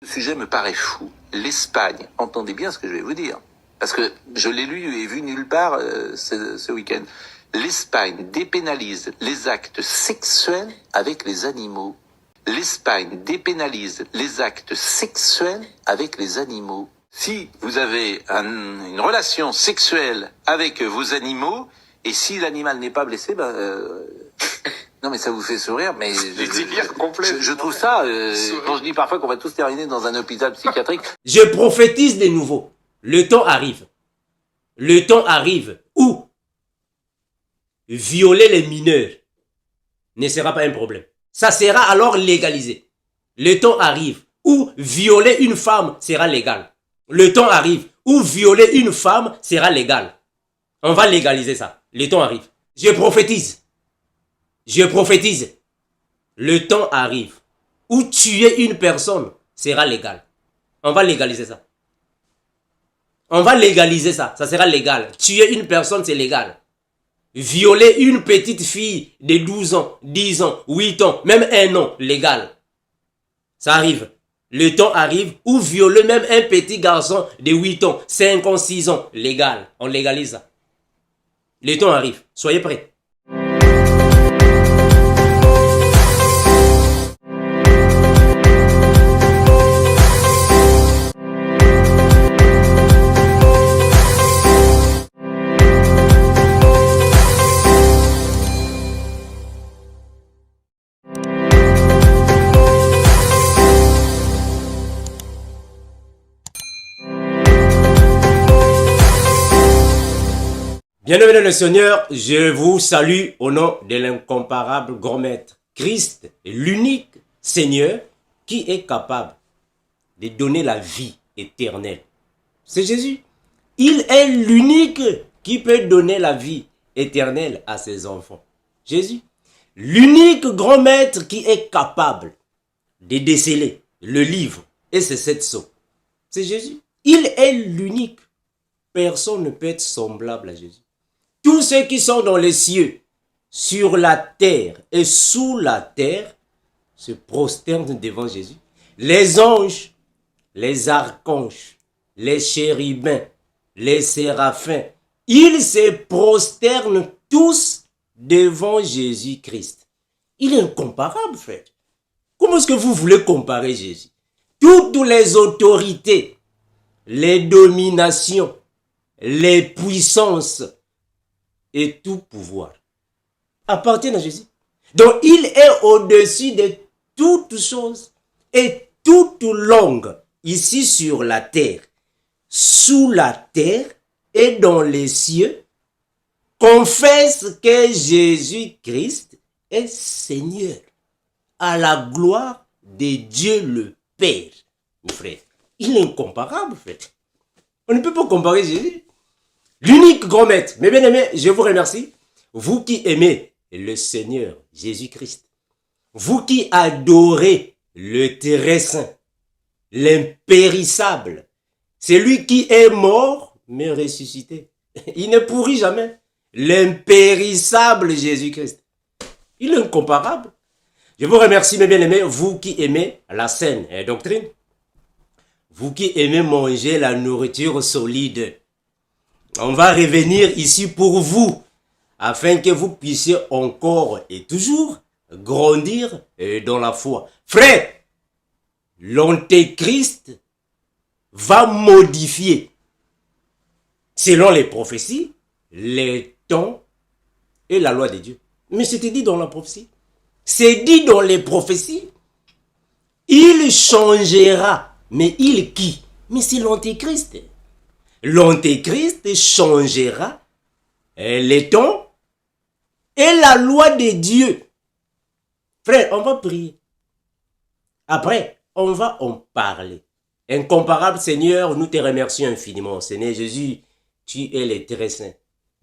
Le sujet me paraît fou. L'Espagne, entendez bien ce que je vais vous dire, parce que je l'ai lu et vu nulle part ce week-end. L'Espagne dépénalise les actes sexuels avec les animaux. L'Espagne dépénalise les actes sexuels avec les animaux. Si vous avez une relation sexuelle avec vos animaux, et si l'animal n'est pas blessé, non mais ça vous fait sourire, mais je trouve ça, quand je dis parfois qu'on va tous terminer dans un hôpital psychiatrique. Je prophétise de nouveau, le temps arrive. Le temps arrive où violer les mineurs ne sera pas un problème. Ça sera alors légalisé. Le temps arrive où violer une femme sera légal. Le temps arrive où violer une femme sera légal. On va légaliser ça. Le temps arrive. Je prophétise. Je prophétise. Le temps arrive où tuer une personne sera légal. On va légaliser ça. On va légaliser ça. Ça sera légal. Tuer une personne, c'est légal. Violer une petite fille de 12 ans, 10 ans, 8 ans, même 1 an, légal. Ça arrive. Le temps arrive où violer même un petit garçon de 8 ans, 5 ans, 6 ans, légal. On légalise ça. Le temps arrive. Soyez prêts. Bienvenue le Seigneur, je vous salue au nom de l'incomparable grand maître. Christ est l'unique Seigneur qui est capable de donner la vie éternelle. C'est Jésus. Il est l'unique qui peut donner la vie éternelle à ses enfants. Jésus. L'unique grand maître qui est capable de déceler le livre et ses 7 sceaux. C'est Jésus. Il est l'unique. Personne ne peut être semblable à Jésus. Tous ceux qui sont dans les cieux, sur la terre et sous la terre, se prosternent devant Jésus. Les anges, les archanges, les chérubins, les séraphins, ils se prosternent tous devant Jésus-Christ. Il est incomparable, frère. Comment est-ce que vous voulez comparer Jésus? Toutes les autorités, les dominations, les puissances, et tout pouvoir appartient à Jésus. Donc il est au-dessus de toutes choses et toute langue ici sur la terre, sous la terre et dans les cieux confesse que Jésus-Christ est Seigneur à la gloire de Dieu le Père. Frère, il est incomparable, frère. On ne peut pas comparer Jésus. L'unique grand maître. Mes bien-aimés, je vous remercie. Vous qui aimez le Seigneur Jésus-Christ. Vous qui adorez le très saint, l'impérissable. Celui qui est mort, mais ressuscité. Il ne pourrit jamais. L'impérissable Jésus-Christ. Il est incomparable. Je vous remercie, mes bien-aimés, vous qui aimez la saine doctrine. Vous qui aimez manger la nourriture solide. On va revenir ici pour vous, afin que vous puissiez encore et toujours grandir dans la foi. Frère, l'Antéchrist va modifier, selon les prophéties, les temps et la loi de Dieu. Mais c'était dit dans la prophétie. C'est dit dans les prophéties. Il changera. Mais il qui? Mais c'est l'Antéchrist. L'Antéchrist changera les temps et la loi de Dieu. Frère, on va prier. Après, on va en parler. Incomparable Seigneur, nous te remercions infiniment. Seigneur Jésus, tu es le très saint.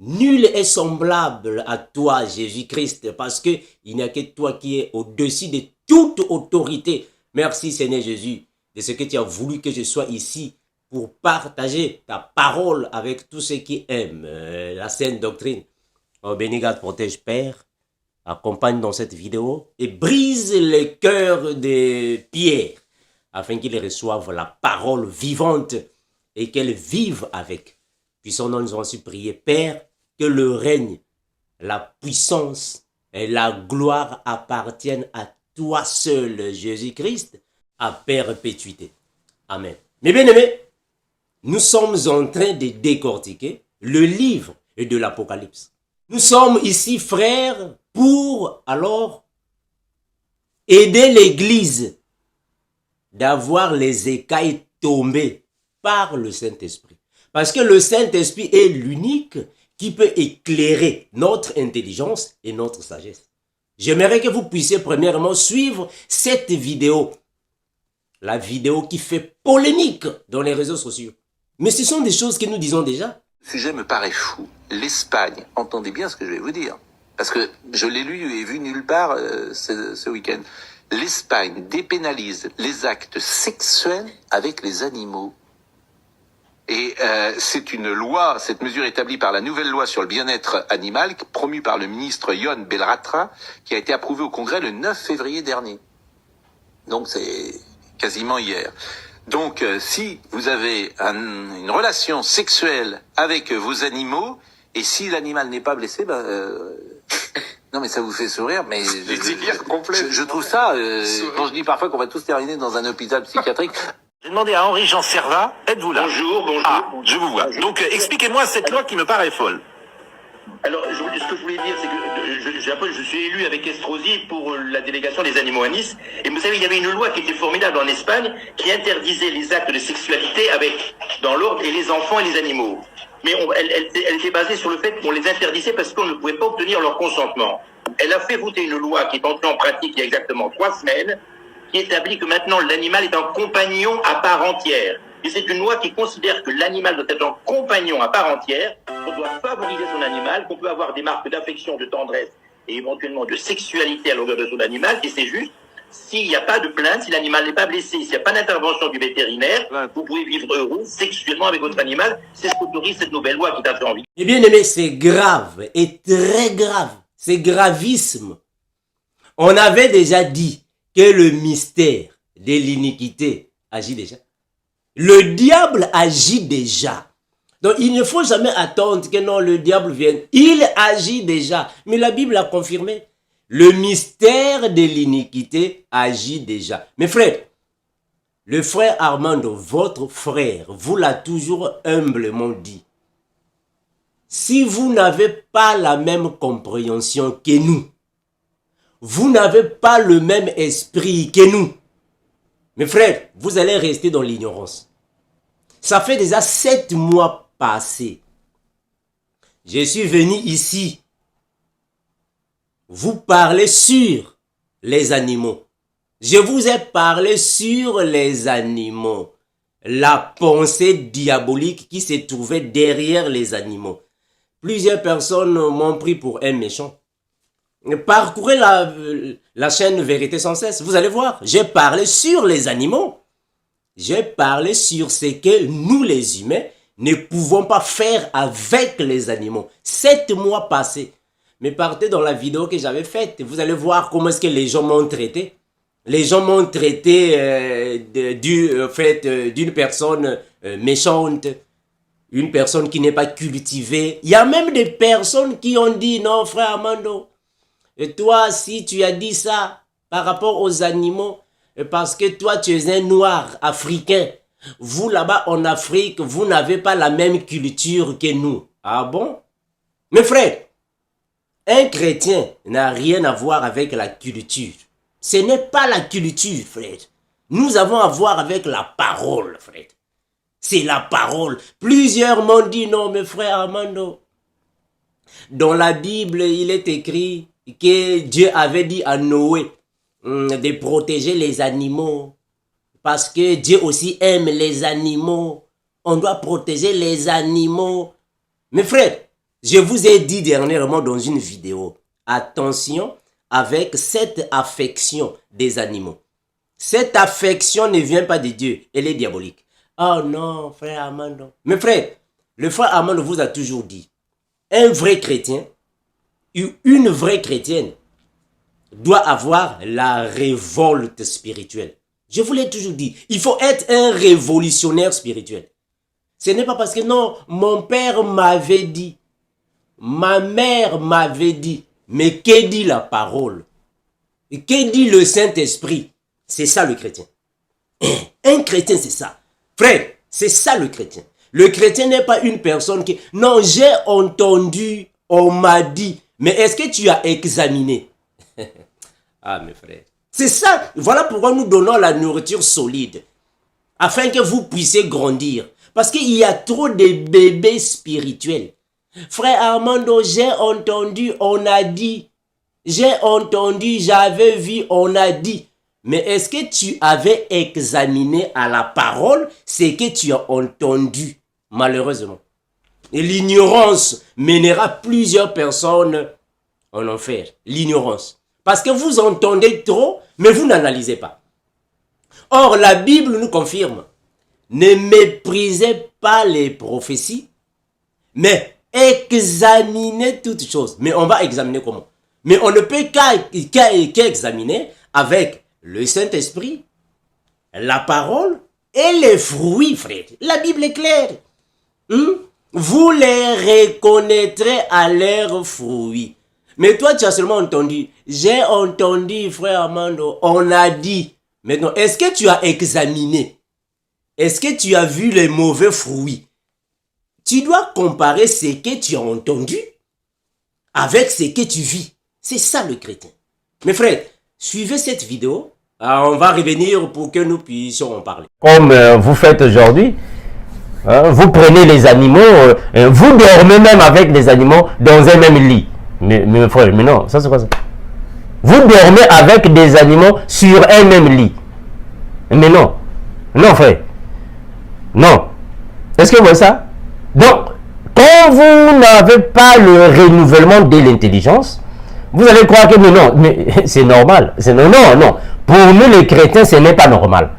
Nul est semblable à toi, Jésus-Christ, parce qu'il n'y a que toi qui es au-dessus de toute autorité. Merci Seigneur Jésus, de ce que tu as voulu que je sois ici pour partager ta parole avec tous ceux qui aiment la saine doctrine. Oh, béni, garde, protège, Père. Accompagne dans cette vidéo et brise le cœur de Pierre afin qu'ils reçoivent la parole vivante et qu'elles vivent avec. Puissons-nous nous ainsi prier, Père, que le règne, la puissance et la gloire appartiennent à toi seul, Jésus-Christ, à perpétuité. Amen. Mes bien-aimés, nous sommes en train de décortiquer le livre de l'Apocalypse. Nous sommes ici, frères, pour alors aider l'Église d'avoir les écailles tombées par le Saint-Esprit. Parce que le Saint-Esprit est l'unique qui peut éclairer notre intelligence et notre sagesse. J'aimerais que vous puissiez premièrement suivre cette vidéo. La vidéo qui fait polémique dans les réseaux sociaux. Mais ce sont des choses que nous disons déjà. Le sujet me paraît fou. L'Espagne, entendez bien ce que je vais vous dire. Parce que je l'ai lu et vu nulle part ce week-end. L'Espagne dépénalise les actes sexuels avec les animaux. Et c'est une loi, cette mesure établie par la nouvelle loi sur le bien-être animal, promue par le ministre Ion Belratra, qui a été approuvée au Congrès le 9 février dernier. Donc c'est quasiment hier. Donc si vous avez une relation sexuelle avec vos animaux, et si l'animal n'est pas blessé, non mais ça vous fait sourire, mais je trouve ça, quand je dis parfois qu'on va tous terminer dans un hôpital psychiatrique. J'ai demandé à Henri-Jean Servat, êtes-vous là? Bonjour. Ah, je vous vois. Donc expliquez-moi cette loi qui me paraît folle. Alors, ce que je voulais dire, c'est que je suis élu avec Estrosi pour la délégation des animaux à Nice. Et vous savez, il y avait une loi qui était formidable en Espagne qui interdisait les actes de sexualité avec, dans l'ordre, et les enfants et les animaux. Mais elle était basée sur le fait qu'on les interdisait parce qu'on ne pouvait pas obtenir leur consentement. Elle a fait voter une loi qui est entrée en pratique il y a exactement 3 semaines, qui établit que maintenant l'animal est un compagnon à part entière. Et c'est une loi qui considère que l'animal doit être un compagnon à part entière, qu'on doit favoriser son animal, qu'on peut avoir des marques d'affection, de tendresse et éventuellement de sexualité à l'envers de son animal, et c'est juste, s'il n'y a pas de plainte, si l'animal n'est pas blessé, s'il n'y a pas d'intervention du vétérinaire, vous pouvez vivre heureux sexuellement avec votre animal. C'est ce qu'autorise cette nouvelle loi qui est entrée en vigueur. Eh bien aimé, c'est grave et très grave. C'est gravissime. On avait déjà dit que le mystère de l'iniquité agit déjà. Le diable agit déjà. Donc il ne faut jamais attendre que non, le diable vienne. Il agit déjà. Mais la Bible a confirmé. Le mystère de l'iniquité agit déjà. Mes frères, le frère Armando, votre frère, vous l'a toujours humblement dit. Si vous n'avez pas la même compréhension que nous, vous n'avez pas le même esprit que nous, mes frères, vous allez rester dans l'ignorance. Ça fait déjà 7 mois passés. Je suis venu ici vous parler sur les animaux. Je vous ai parlé sur les animaux. La pensée diabolique qui se trouvait derrière les animaux. Plusieurs personnes m'ont pris pour un méchant. Parcourez la chaîne Vérité sans cesse. Vous allez voir, j'ai parlé sur les animaux. J'ai parlé sur ce que nous les humains ne pouvons pas faire avec les animaux. 7 mois passés. Mais partez dans la vidéo que j'avais faite. Vous allez voir comment est-ce que les gens m'ont traité. Les gens m'ont traité d'une personne méchante. Une personne qui n'est pas cultivée. Il y a même des personnes qui ont dit, non frère Armando, et toi si tu as dit ça par rapport aux animaux, parce que toi tu es un noir africain. Vous là-bas en Afrique, vous n'avez pas la même culture que nous. Ah bon? Mes frères, un chrétien n'a rien à voir avec la culture. Ce n'est pas la culture, frère. Nous avons à voir avec la parole, frère. C'est la parole. Plusieurs m'ont dit non, mes frères Armando. Dans la Bible, il est écrit que Dieu avait dit à Noé de protéger les animaux. Parce que Dieu aussi aime les animaux. On doit protéger les animaux. Mes frères, je vous ai dit dernièrement dans une vidéo, attention avec cette affection des animaux. Cette affection ne vient pas de Dieu, elle est diabolique. Oh non, frère Armando. Mes frères, le frère Armando vous a toujours dit, un vrai chrétien, une vraie chrétienne, doit avoir la révolte spirituelle. Je vous l'ai toujours dit, il faut être un révolutionnaire spirituel. Ce n'est pas parce que non, mon père m'avait dit, ma mère m'avait dit, mais que dit la parole? Et que dit le Saint-Esprit? C'est ça le chrétien. Un chrétien, c'est ça. Frère, c'est ça le chrétien. Le chrétien n'est pas une personne qui... Non, j'ai entendu, on m'a dit. Mais est-ce que tu as examiné? Ah, mes frères. C'est ça. Voilà pourquoi nous donnons la nourriture solide. Afin que vous puissiez grandir. Parce qu'il y a trop de bébés spirituels. Frère Armando, j'ai entendu, on a dit. J'ai entendu, j'avais vu, on a dit. Mais est-ce que tu avais examiné à la parole ce que tu as entendu? Malheureusement. Et l'ignorance mènera plusieurs personnes en enfer. L'ignorance. Parce que vous entendez trop, mais vous n'analysez pas. Or, la Bible nous confirme. Ne méprisez pas les prophéties, mais examinez toutes choses. Mais on va examiner comment? Mais on ne peut qu'examiner avec le Saint-Esprit, la parole et les fruits, frère. La Bible est claire. Vous les reconnaîtrez à leurs fruits. Mais toi, tu as seulement entendu. J'ai entendu, frère Armando, on a dit. Maintenant, est-ce que tu as examiné? Est-ce que tu as vu les mauvais fruits? Tu dois comparer ce que tu as entendu avec ce que tu vis. C'est ça le chrétien. Mes frères, suivez cette vidéo. On va revenir pour que nous puissions en parler. Comme vous faites aujourd'hui, vous prenez les animaux, vous dormez même avec les animaux dans un même lit. Mais mes frères, mais non, ça c'est quoi ça? Vous dormez avec des animaux sur un même lit. Mais non. Non, frère. Non. Est-ce que vous voyez ça? Donc, quand vous n'avez pas le renouvellement de l'intelligence, vous allez croire que mais non, mais c'est normal. Non, non. Pour nous les chrétiens, ce n'est pas normal.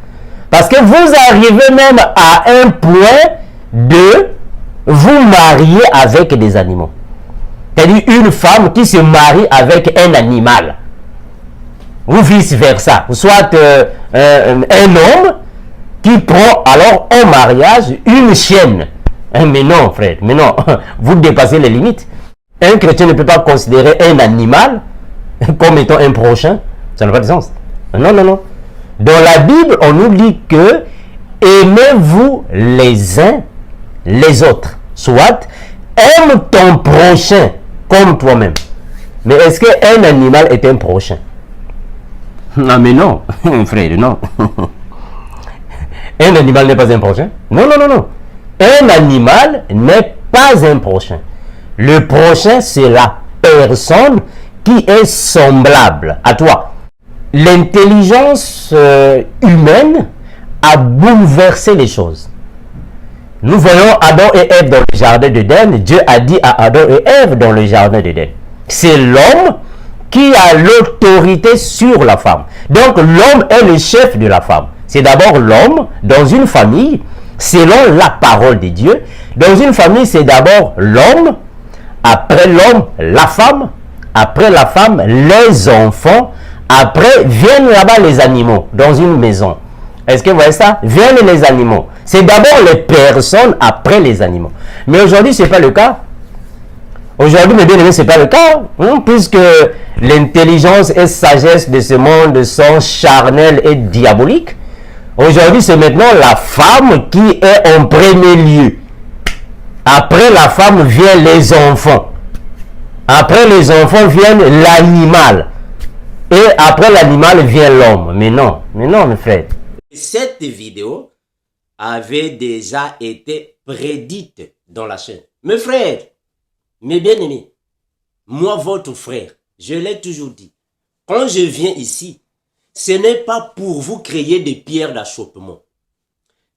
Parce que vous arrivez même à un point de vous marier avec des animaux. C'est-à-dire une femme qui se marie avec un animal. Ou vice-versa. Soit un homme qui prend alors en mariage une chienne. Mais non, frère, mais non. Vous dépassez les limites. Un chrétien ne peut pas considérer un animal comme étant un prochain. Ça n'a pas de sens. Non, non, non. Dans la Bible, on nous dit que aimez-vous les uns les autres. Soit aime ton prochain comme toi-même. Mais est-ce qu'un animal est un prochain? Non, mais non, frère, non. Un animal n'est pas un prochain. Non, non, non, non. Un animal n'est pas un prochain. Le prochain, c'est la personne qui est semblable à toi. L'intelligence humaine a bouleversé les choses. Nous voyons Adam et Ève dans le jardin d'Éden. Dieu a dit à Adam et Ève dans le jardin d'Éden. C'est l'homme qui a l'autorité sur la femme. Donc l'homme est le chef de la femme. C'est d'abord l'homme dans une famille, selon la parole de Dieu. Dans une famille, c'est d'abord l'homme, après l'homme, la femme, après la femme, les enfants, après viennent là-bas les animaux dans une maison. Est-ce que vous voyez ça? Viennent les animaux. C'est d'abord les personnes, après les animaux. Mais aujourd'hui, ce n'est pas le cas. Aujourd'hui, mes bien-aimés, ce n'est pas le cas. Puisque l'intelligence et sagesse de ce monde sont charnelles et diaboliques. Aujourd'hui, c'est maintenant la femme qui est en premier lieu. Après la femme viennent les enfants. Après les enfants viennent l'animal. Et après l'animal vient l'homme. Mais non, mes frères. Cette vidéo avait déjà été prédite dans la chaîne. Mes frères, mes bien-aimés, moi, votre frère, je l'ai toujours dit. Quand je viens ici, ce n'est pas pour vous créer des pierres d'achoppement.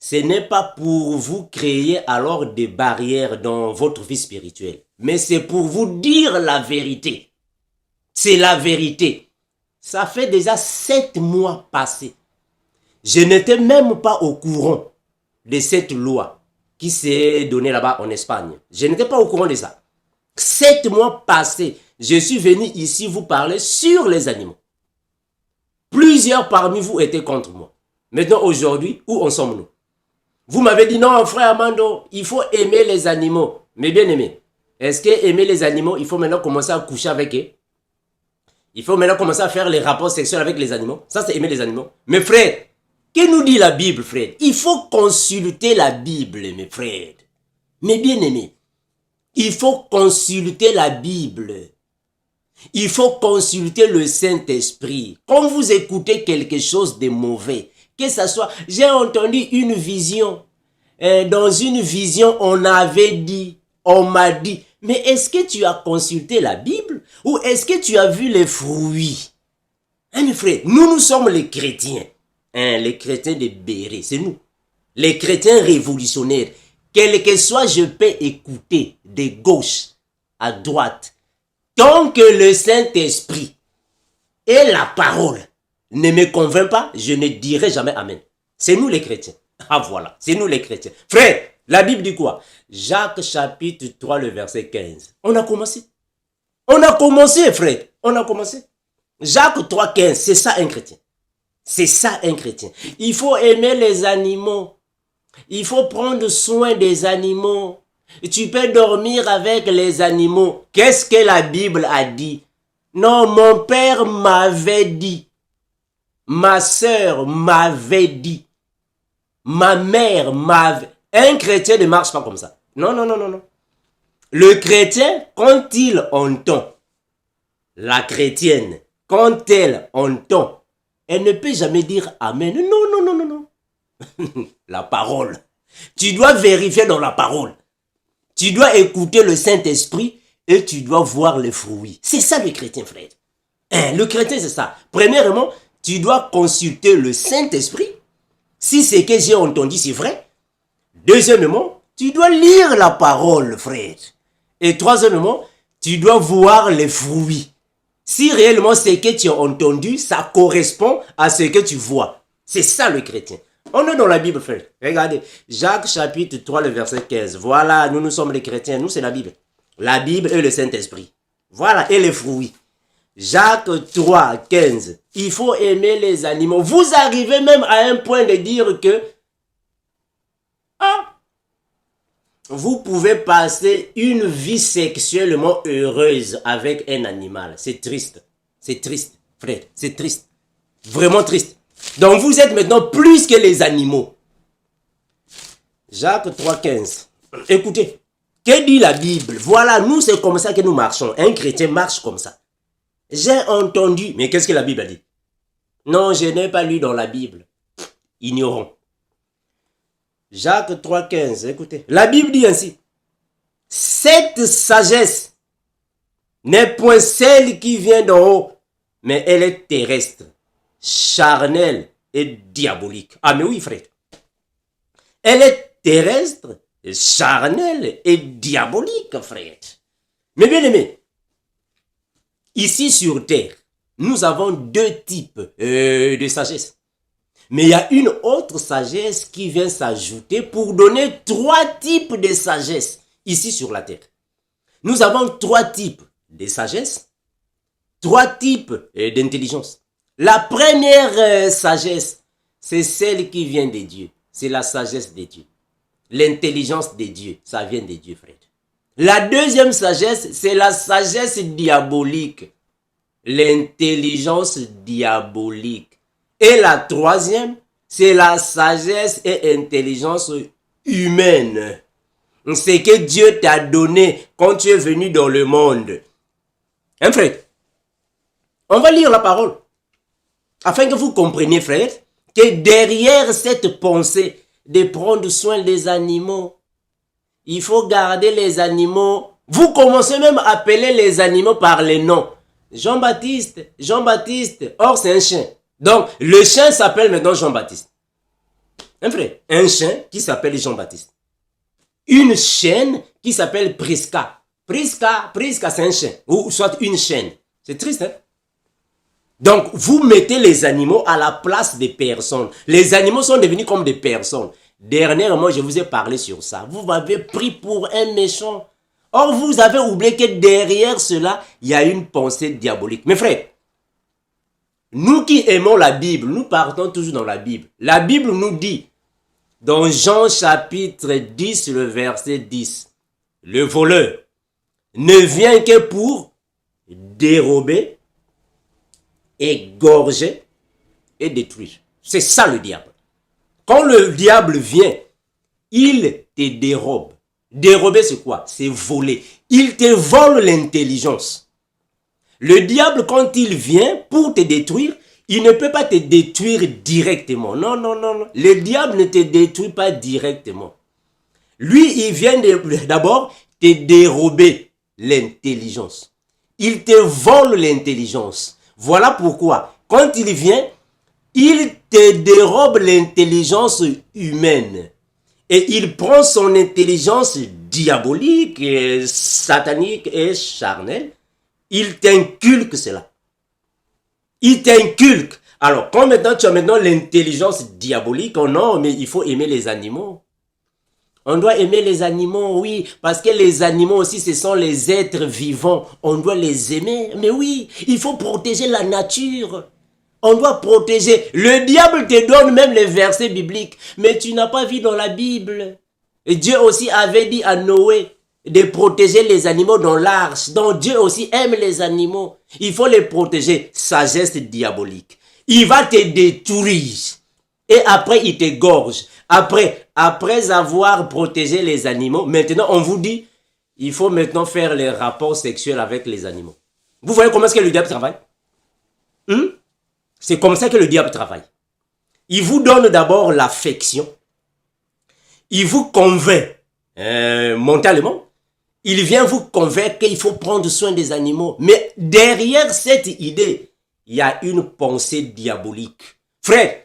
Ce n'est pas pour vous créer alors des barrières dans votre vie spirituelle. Mais c'est pour vous dire la vérité. C'est la vérité. Ça fait déjà 7 mois passés. Je n'étais même pas au courant de cette loi qui s'est donnée là-bas en Espagne. Je n'étais pas au courant de ça. 7 mois passés, je suis venu ici vous parler sur les animaux. Plusieurs parmi vous étaient contre moi. Maintenant, aujourd'hui, où en sommes-nous? Vous m'avez dit, non, frère Amando, il faut aimer les animaux. Mais bien aimé, est-ce que aimer les animaux, il faut maintenant commencer à coucher avec eux? Il faut maintenant commencer à faire les rapports sexuels avec les animaux? Ça, c'est aimer les animaux. Mais frère, que nous dit la Bible, frère? Il faut consulter la Bible, mes frères. Mes bien-aimés, il faut consulter la Bible. Il faut consulter le Saint-Esprit. Quand vous écoutez quelque chose de mauvais, que ça soit... J'ai entendu une vision. Dans une vision, on avait dit, on m'a dit, mais est-ce que tu as consulté la Bible? Ou est-ce que tu as vu les fruits? Hein, mes frères, nous sommes les chrétiens. Hein, les chrétiens de Béret, c'est nous. Les chrétiens révolutionnaires. Quel que soit, je peux écouter de gauche à droite. Tant que le Saint-Esprit et la parole ne me convainc pas, je ne dirai jamais Amen. C'est nous les chrétiens. Ah voilà, c'est nous les chrétiens. Frère, la Bible dit quoi? Jacques chapitre 3, le verset 15. On a commencé. On a commencé, frère. On a commencé. Jacques 3, 15, c'est ça un chrétien. C'est ça un chrétien. Il faut aimer les animaux. Il faut prendre soin des animaux. Tu peux dormir avec les animaux. Qu'est-ce que la Bible a dit? Non, mon père m'avait dit. Ma sœur m'avait dit. Ma mère m'avait... Un chrétien ne marche pas comme ça. Non, non, non, non, non. Le chrétien, quand il entend, la chrétienne, quand elle entend, elle ne peut jamais dire Amen. Non, non, non, non, non. La parole. Tu dois vérifier dans la parole. Tu dois écouter le Saint-Esprit et tu dois voir les fruits. C'est ça le chrétien, frère. Hein, le chrétien, c'est ça. Premièrement, tu dois consulter le Saint-Esprit. Si ce que j'ai entendu, c'est vrai. Deuxièmement, tu dois lire la parole, frère. Et troisièmement, tu dois voir les fruits. Si réellement ce que tu as entendu, ça correspond à ce que tu vois. C'est ça le chrétien. On est dans la Bible, frère. Regardez, Jacques chapitre 3, le verset 15. Voilà, nous sommes les chrétiens. Nous, c'est la Bible. La Bible et le Saint-Esprit. Voilà, et les fruits. Jacques 3, 15. Il faut aimer les animaux. Vous arrivez même à un point de dire que vous pouvez passer une vie sexuellement heureuse avec un animal. C'est triste. C'est triste, frère. C'est triste. Vraiment triste. Donc vous êtes maintenant plus que les animaux. Jacques 3, 15. Écoutez, que dit la Bible? Voilà, nous c'est comme ça que nous marchons. Un chrétien marche comme ça. J'ai entendu, mais qu'est-ce que la Bible a dit? Non, je n'ai pas lu dans la Bible. Ignorant. Jacques 3, 15, écoutez. La Bible dit ainsi. Cette sagesse n'est point celle qui vient d'en haut, mais elle est terrestre, charnelle et diabolique. Ah mais oui, frère. Elle est terrestre, charnelle et diabolique, frère. Mais bien aimé, ici sur terre, nous avons deux types de sagesse. Mais il y a une autre sagesse qui vient s'ajouter pour donner trois types de sagesse ici sur la terre. Nous avons trois types de sagesse, trois types d'intelligence. La première sagesse, c'est celle qui vient de Dieu. C'est la sagesse de Dieu. L'intelligence de Dieu, ça vient de Dieu, frère. La deuxième sagesse, c'est la sagesse diabolique. L'intelligence diabolique. Et la troisième, c'est la sagesse et intelligence humaine. C'est que Dieu t'a donné quand tu es venu dans le monde. Hein, frère? On va lire la parole. Afin que vous compreniez, frère, que derrière cette pensée de prendre soin des animaux, il faut garder les animaux. Vous commencez même à appeler les animaux par les noms. Jean-Baptiste, Jean-Baptiste. Or, c'est un chien. Donc, le chien s'appelle maintenant Jean-Baptiste. Un frère, un chien qui s'appelle Jean-Baptiste. Une chienne qui s'appelle Prisca. Prisca, c'est un chien. Ou soit une chienne. C'est triste, hein? Donc, vous mettez les animaux à la place des personnes. Les animaux sont devenus comme des personnes. Dernièrement, je vous ai parlé sur ça. Vous m'avez pris pour un méchant. Or, vous avez oublié que derrière cela, il y a une pensée diabolique. Mes frères, Nous qui aimons la Bible, nous partons toujours dans la Bible. La Bible nous dit, dans Jean chapitre 10, le verset 10, le voleur ne vient que pour dérober, égorger et détruire. C'est ça le diable. Quand le diable vient, il te dérobe. Dérober, c'est quoi? C'est voler. Il te vole l'intelligence. Le diable, quand il vient pour te détruire, il ne peut pas te détruire directement. Non, non, non, non. Le diable ne te détruit pas directement. Lui, il vient d'abord te dérober l'intelligence. Il te vole l'intelligence. Voilà pourquoi, quand il vient, il te dérobe l'intelligence humaine. Et il prend son intelligence diabolique, et satanique et charnelle. Il t'inculque cela. Il t'inculque. Alors, quand maintenant tu as maintenant l'intelligence diabolique, oh non, mais il faut aimer les animaux. On doit aimer les animaux, oui, parce que les animaux aussi, ce sont les êtres vivants. On doit les aimer. Mais oui, il faut protéger la nature. On doit protéger. Le diable te donne même les versets bibliques, mais tu n'as pas vu dans la Bible. Et Dieu aussi avait dit à Noé de protéger les animaux dans l'arche. Donc Dieu aussi aime les animaux. Il faut les protéger. Sagesse diabolique. Il va te détruire. Et après, il t'égorge. Après avoir protégé les animaux, maintenant, on vous dit, il faut maintenant faire les rapports sexuels avec les animaux. Vous voyez comment est-ce que le diable travaille? C'est comme ça que le diable travaille. Il vous donne d'abord l'affection. Il vous convainc mentalement. Il vient vous convaincre qu'il faut prendre soin des animaux. Mais derrière cette idée, il y a une pensée diabolique. Frère,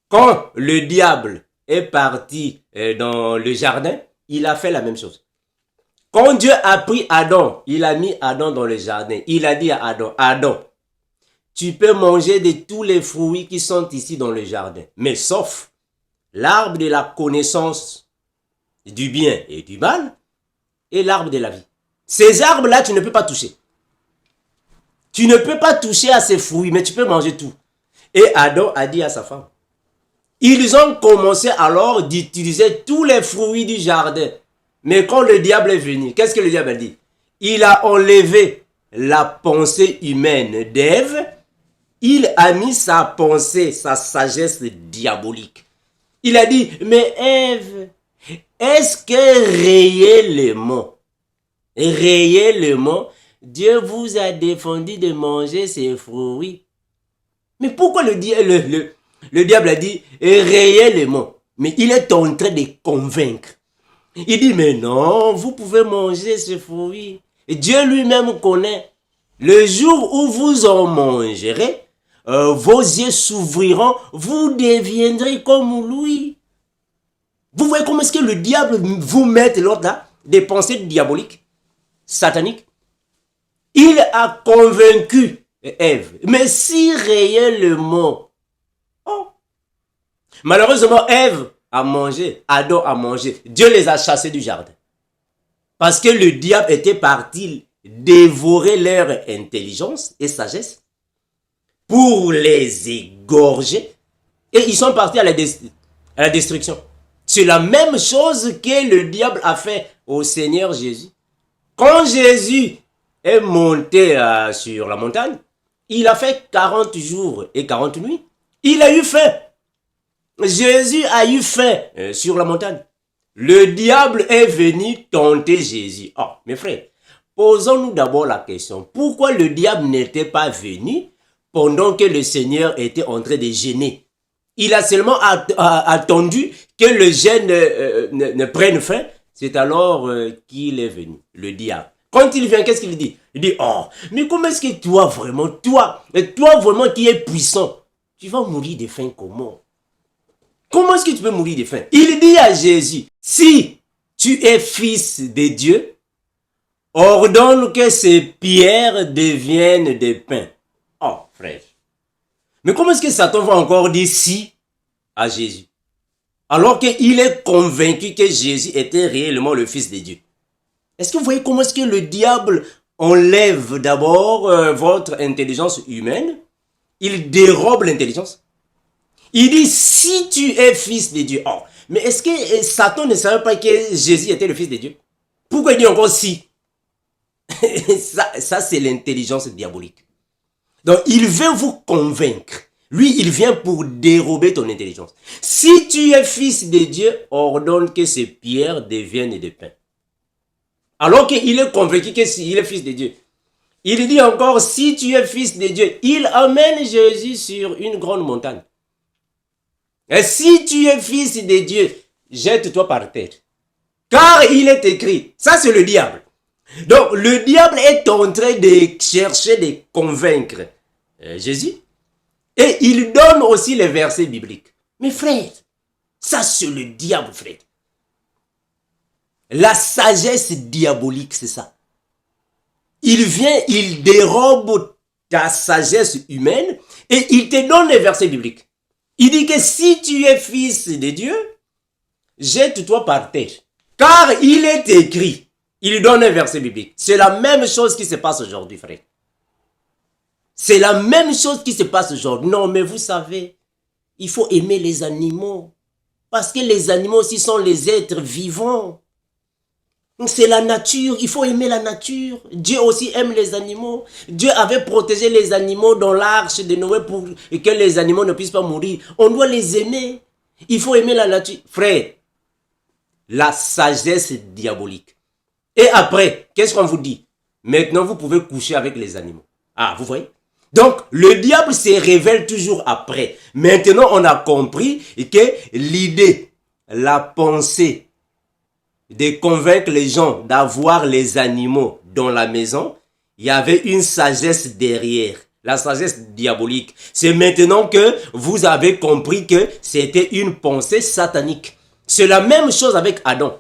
quand le diable est parti dans le jardin, il a fait la même chose. Quand Dieu a pris Adam, il a mis Adam dans le jardin. Il a dit à Adam, Adam, tu peux manger de tous les fruits qui sont ici dans le jardin, mais sauf l'arbre de la connaissance du bien et du mal et l'arbre de la vie. Ces arbres-là, tu ne peux pas toucher. Tu ne peux pas toucher à ces fruits, mais tu peux manger tout. Et Adam a dit à sa femme, ils ont commencé alors d'utiliser tous les fruits du jardin. Mais quand le diable est venu, qu'est-ce que le diable a dit? Il a enlevé la pensée humaine d'Ève. Il a mis sa pensée, sa sagesse diabolique. Il a dit, mais Ève, est-ce que réellement, Dieu vous a défendu de manger ces fruits? Mais pourquoi le diable a dit réellement? Mais il est en train de convaincre. Il dit, mais non, vous pouvez manger ces fruits. Et Dieu lui-même connaît. Le jour où vous en mangerez, vos yeux s'ouvriront, vous deviendrez comme lui. Vous voyez comment est-ce que le diable vous met l'autre là, des pensées diaboliques, sataniques. Il a convaincu Ève, mais si réellement, malheureusement Ève a mangé, Adam a mangé, Dieu les a chassés du jardin. Parce que le diable était parti dévorer leur intelligence et sagesse pour les égorger. Et ils sont partis à la destruction. C'est la même chose que le diable a fait au Seigneur Jésus. Quand Jésus est monté sur la montagne, il a fait 40 jours et 40 nuits. Il a eu faim. Jésus a eu faim sur la montagne. Le diable est venu tenter Jésus. Oh, mes frères, posons-nous d'abord la question. Pourquoi le diable n'était pas venu pendant que le Seigneur était en train de jeûner? Il a seulement attendu que le jeûne ne prenne fin. C'est alors qu'il est venu, le diable. Quand il vient, qu'est-ce qu'il dit? Il dit, oh, mais comment est-ce que toi vraiment qui es puissant, tu vas mourir de faim comment? Comment est-ce que tu peux mourir de faim? Il dit à Jésus, si tu es fils de Dieu, ordonne que ces pierres deviennent des pains. Oh, frère. Mais comment est-ce que Satan va encore dire si à Jésus? Alors qu'il est convaincu que Jésus était réellement le Fils de Dieu. Est-ce que vous voyez comment est-ce que le diable enlève d'abord votre intelligence humaine? il dérobe l'intelligence. Il dit, si tu es fils de Dieu. Oh, mais est-ce que Satan ne savait pas que Jésus était le fils de Dieu? Pourquoi il dit encore si? Ça c'est l'intelligence diabolique. Donc, il veut vous convaincre. Lui, il vient pour dérober ton intelligence. Si tu es fils de Dieu, ordonne que ces pierres deviennent des pains. Alors qu'il est convaincu qu'il est fils de Dieu. Il dit encore, si tu es fils de Dieu, il amène Jésus sur une grande montagne. Et si tu es fils de Dieu, jette-toi par terre. Car il est écrit, ça c'est le diable. Donc le diable est en train de chercher de convaincre Jésus. Et il donne aussi les versets bibliques. Mais frère, ça c'est le diable, frère. La sagesse diabolique, c'est ça. Il vient, il dérobe ta sagesse humaine et il te donne les versets bibliques. Il dit que si tu es fils de Dieu, jette-toi par terre. Car il est écrit, il donne un verset biblique. C'est la même chose qui se passe aujourd'hui, frère. C'est la même chose qui se passe aujourd'hui. Non, mais vous savez, il faut aimer les animaux. Parce que les animaux aussi sont les êtres vivants. C'est la nature, il faut aimer la nature. Dieu aussi aime les animaux. Dieu avait protégé les animaux dans l'arche de Noé pour que les animaux ne puissent pas mourir. On doit les aimer. Il faut aimer la nature. Frère, la sagesse diabolique. Et après, qu'est-ce qu'on vous dit? Maintenant, vous pouvez coucher avec les animaux. Ah, vous voyez? Donc, le diable se révèle toujours après. Maintenant, on a compris que l'idée, la pensée, de convaincre les gens d'avoir les animaux dans la maison, il y avait une sagesse derrière, la sagesse diabolique. C'est maintenant que vous avez compris que c'était une pensée satanique. C'est la même chose avec Adam.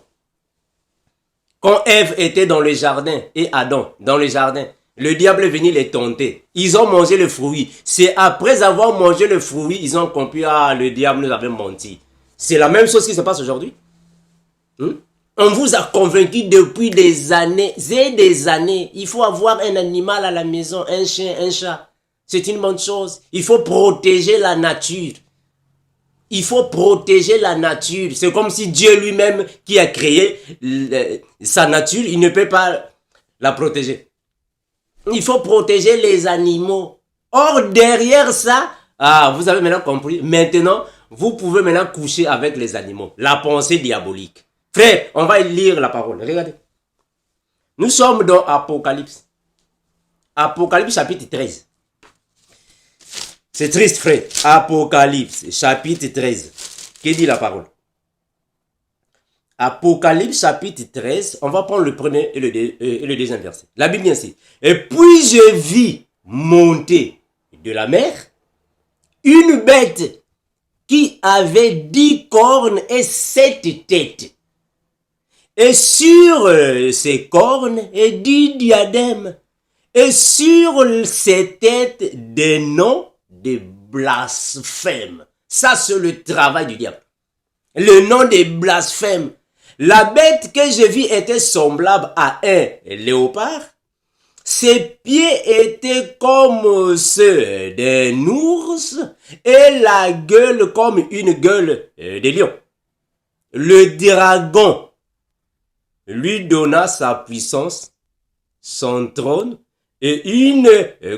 Quand Ève était dans le jardin et Adam dans le jardin, le diable est venu les tenter. Ils ont mangé le fruit. C'est après avoir mangé le fruit, ils ont compris, ah, le diable nous avait menti. C'est la même chose qui se passe aujourd'hui. On vous a convaincu depuis des années et des années. Il faut avoir un animal à la maison, un chien, un chat. C'est une bonne chose. Il faut protéger la nature. Il faut protéger la nature. C'est comme si Dieu lui-même qui a créé sa nature, il ne peut pas la protéger. Il faut protéger les animaux. Or, derrière ça, ah, vous avez maintenant compris. Maintenant, vous pouvez maintenant coucher avec les animaux. La pensée diabolique. Frère, on va lire la parole. Regardez. Nous sommes dans Apocalypse. Apocalypse chapitre 13. C'est triste, frère. Apocalypse chapitre 13. Que dit la parole? Apocalypse chapitre 13. On va prendre le premier et le deuxième verset. La Bible dit ainsi. Et puis je vis monter de la mer une bête qui avait 10 cornes et 7 têtes. Et sur ses cornes et 10 diadèmes. Et sur ses têtes des noms de blasphèmes. Ça, c'est le travail du diable. Le nom des blasphèmes. La bête que je vis était semblable à un léopard. Ses pieds étaient comme ceux d'un ours et la gueule comme une gueule de lion. Le dragon lui donna sa puissance, son trône et une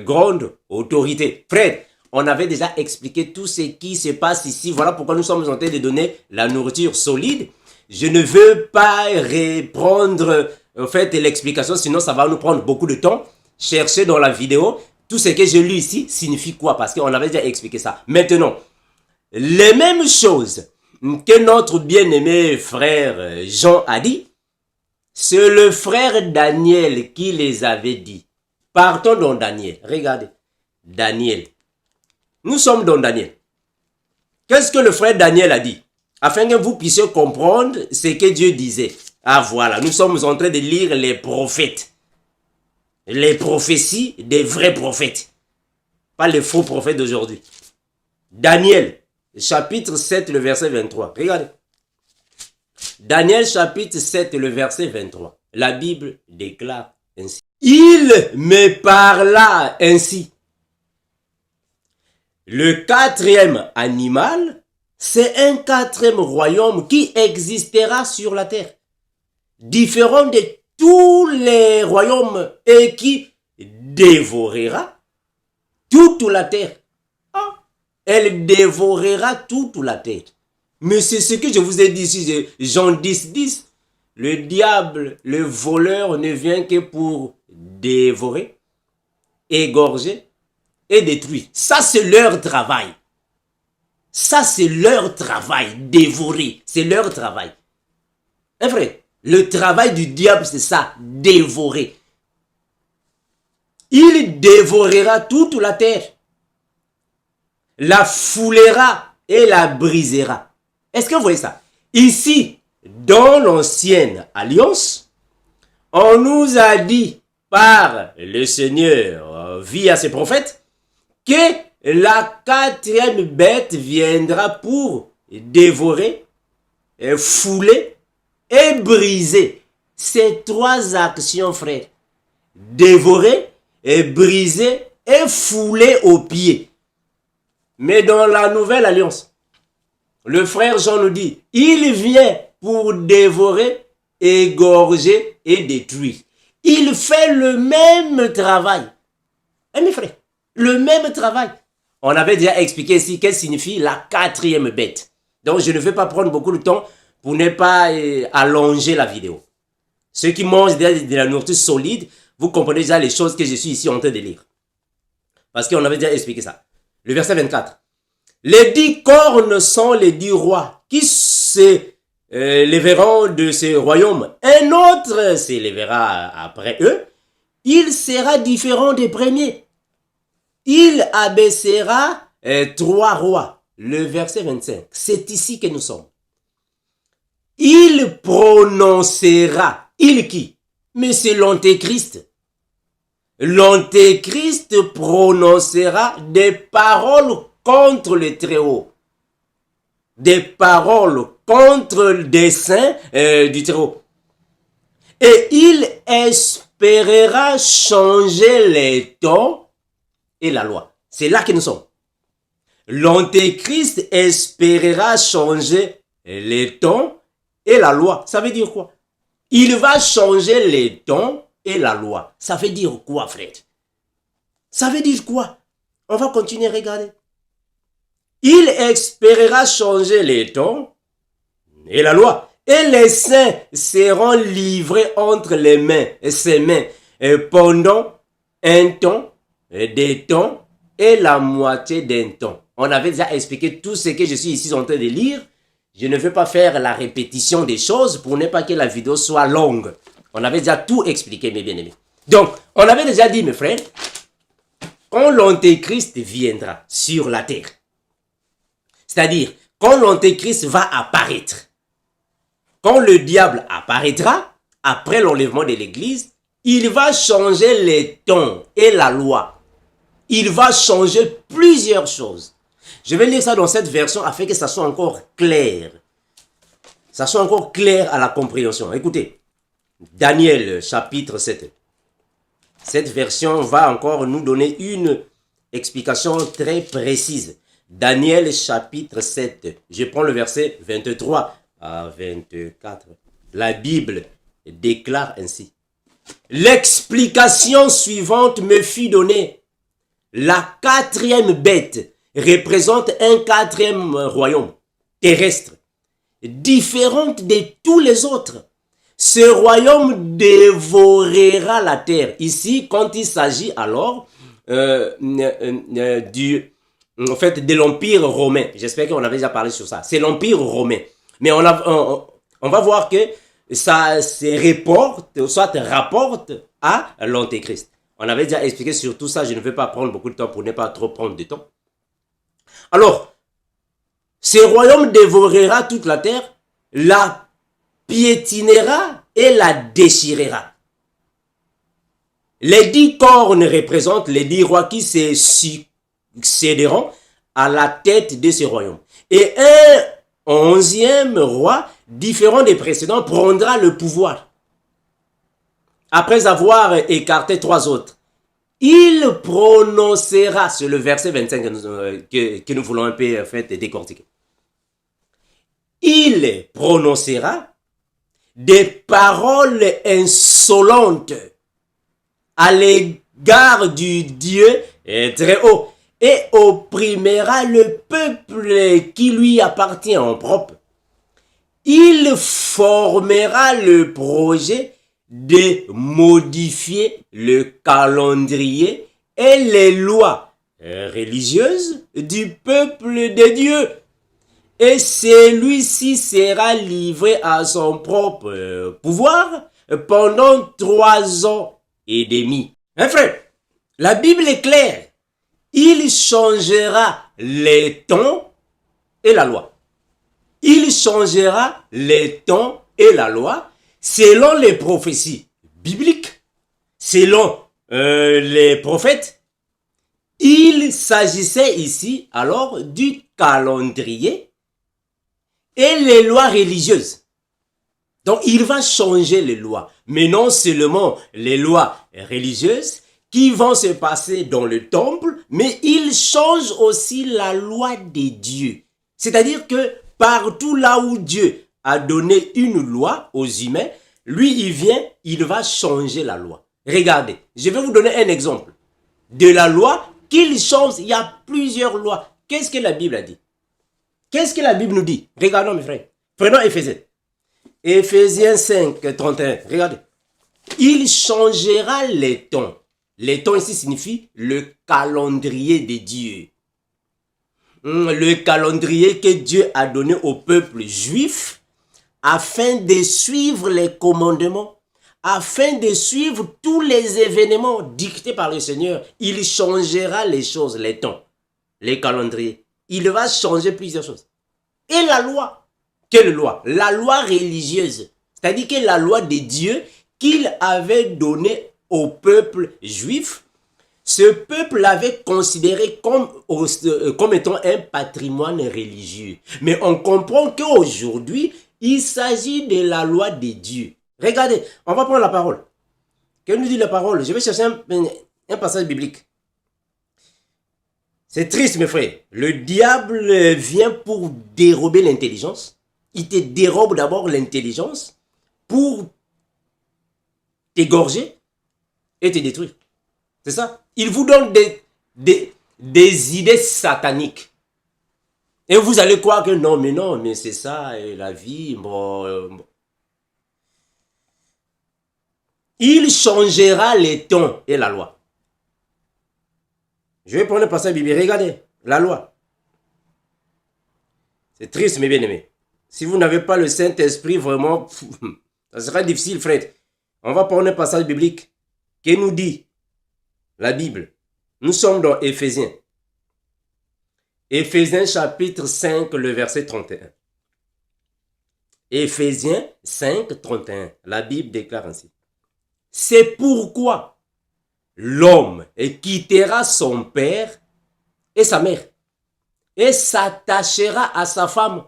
grande autorité. Frère, on avait déjà expliqué tout ce qui se passe ici. Voilà pourquoi nous sommes en train de donner la nourriture solide. Je ne veux pas reprendre en fait l'explication, sinon ça va nous prendre beaucoup de temps. Cherchez dans la vidéo. Tout ce que j'ai lu ici signifie quoi? Parce qu'on avait déjà expliqué ça. Maintenant, les mêmes choses que notre bien-aimé frère Jean a dit, c'est le frère Daniel qui les avait dit. Partons dans Daniel. Regardez. Daniel. Nous sommes dans Daniel. Qu'est-ce que le frère Daniel a dit? Afin que vous puissiez comprendre ce que Dieu disait. Ah voilà, nous sommes en train de lire les prophètes. Les prophéties des vrais prophètes. Pas les faux prophètes d'aujourd'hui. Daniel, chapitre 7, le verset 23. Regardez. Daniel chapitre 7, le verset 23. La Bible déclare ainsi. Il me parla ainsi. Le quatrième animal, c'est un quatrième royaume qui existera sur la terre, différent de tous les royaumes et qui dévorera toute la terre. Elle dévorera toute la terre. Mais c'est ce que je vous ai dit ici, Jean 10, 10. Le diable, le voleur ne vient que pour dévorer, égorger et détruire. Ça, c'est leur travail. Ça, c'est leur travail, dévorer. C'est leur travail. Hein, frère? Le travail du diable, c'est ça, dévorer. Il dévorera toute la terre, la foulera et la brisera. Est-ce que vous voyez ça? Ici, dans l'ancienne alliance, on nous a dit par le Seigneur via ses prophètes que la quatrième bête viendra pour dévorer, fouler et briser. Ces trois actions, frère. Dévorer, briser et fouler aux pieds. Mais dans la nouvelle alliance, le frère Jean nous dit, il vient pour dévorer, égorger et détruire. Il fait le même travail. Eh mes frères, le même travail. On avait déjà expliqué ici qu'elle signifie la quatrième bête. Donc je ne vais pas prendre beaucoup de temps pour ne pas allonger la vidéo. Ceux qui mangent de la nourriture solide, vous comprenez déjà les choses que je suis ici en train de lire. Parce qu'on avait déjà expliqué ça. Le verset 24. Les 10 cornes sont les 10 rois qui se lèveront de ce royaume. Un autre se lèvera après eux. Il sera différent des premiers. Il abaissera 3 rois. Le verset 25. C'est ici que nous sommes. Il prononcera. Il qui? Mais c'est l'antéchrist. L'antéchrist prononcera des paroles contre le Très-Haut. Des paroles contre le dessein du Très-Haut. Et il espérera changer les temps et la loi. C'est là que nous sommes. L'antéchrist espérera changer les temps et la loi. Ça veut dire quoi? Il va changer les temps et la loi. Ça veut dire quoi, frère? Ça veut dire quoi? On va continuer à regarder. Il espérera changer les temps et la loi. Et les saints seront livrés entre les mains, ses mains, pendant un temps, des temps et la moitié d'un temps. On avait déjà expliqué tout ce que je suis ici en train de lire. Je ne veux pas faire la répétition des choses pour ne pas que la vidéo soit longue. On avait déjà tout expliqué, mes bien-aimés. Donc, on avait déjà dit, mes frères, quand l'antéchrist viendra sur la terre, c'est-à-dire, quand l'antéchrist va apparaître, quand le diable apparaîtra, après l'enlèvement de l'église, il va changer les temps et la loi. Il va changer plusieurs choses. Je vais lire ça dans cette version afin que ça soit encore clair. Ça soit encore clair à la compréhension. Écoutez, Daniel chapitre 7. Cette version va encore nous donner une explication très précise. Daniel chapitre 7. Je prends le verset 23 à 24. La Bible déclare ainsi. L'explication suivante me fut donnée. La quatrième bête représente un quatrième royaume terrestre, différente de tous les autres. Ce royaume dévorera la terre. Ici, quand il s'agit alors de l'Empire romain. J'espère qu'on avait déjà parlé sur ça. C'est l'Empire romain. Mais on va voir que ça se rapporte à l'Antéchrist. On avait déjà expliqué sur tout ça. Je ne vais pas prendre beaucoup de temps pour ne pas trop prendre de temps. Alors, ce royaume dévorera toute la terre, la piétinera et la déchirera. Les 10 cornes représentent les 10 rois qui se succéderont à la tête de ce royaume. Et un 11e roi, différent des précédents, prendra le pouvoir. Après avoir écarté 3 autres. Il prononcera, c'est le verset 25 que nous voulons un peu décortiquer. Il prononcera des paroles insolentes à l'égard du Dieu très haut et opprimera le peuple qui lui appartient en propre. Il formera le projet de modifier le calendrier et les lois religieuses du peuple de Dieu. Et celui-ci sera livré à son propre pouvoir pendant 3 ans et demi. Hein, frère, la Bible est claire. Il changera les temps et la loi. Il changera les temps et la loi selon les prophéties bibliques, selon les prophètes. Il s'agissait ici alors du calendrier et les lois religieuses. Donc il va changer les lois, mais non seulement les lois religieuses qui vont se passer dans le temple, mais il change aussi la loi des dieux. C'est-à-dire que partout là où Dieu a donné une loi aux humains, lui il vient, il va changer la loi. Regardez, je vais vous donner un exemple de la loi qu'il change. Il y a plusieurs lois. Qu'est-ce que la Bible a dit? Qu'est-ce que la Bible nous dit? Regardons mes frères. Prenons Éphésiens. Éphésiens 5, 31. Regardez. Il changera les temps. Les temps ici signifie le calendrier de Dieu. Le calendrier que Dieu a donné au peuple juif afin de suivre les commandements, afin de suivre tous les événements dictés par le Seigneur. Il changera les choses, les temps, les calendriers. Il va changer plusieurs choses. Et la loi. Quelle loi? La loi religieuse. C'est-à-dire que la loi de Dieu qu'il avait donnée au peuple juif, ce peuple l'avait considéré comme étant un patrimoine religieux. Mais on comprend qu'aujourd'hui, il s'agit de la loi de Dieu. Regardez, on va prendre la parole. Qu'elle nous dit la parole? Je vais chercher un passage biblique. C'est triste, mes frères. Le diable vient pour dérober l'intelligence. Il te dérobe d'abord l'intelligence pour t'égorger et te détruire. C'est ça. Il vous donne des idées sataniques. Et vous allez croire que non, mais c'est ça, et la vie. Bon. Il changera les temps et la loi. Je vais prendre le passage biblique. Regardez, la loi. C'est triste, mes bien-aimés. Si vous n'avez pas le Saint-Esprit, vraiment, ça sera difficile, frère. On va prendre un passage biblique qui nous dit la Bible. Nous sommes dans Éphésiens. Éphésiens chapitre 5, le verset 31. Éphésiens 5, 31. La Bible déclare ainsi. C'est pourquoi l'homme quittera son père et sa mère et s'attachera à sa femme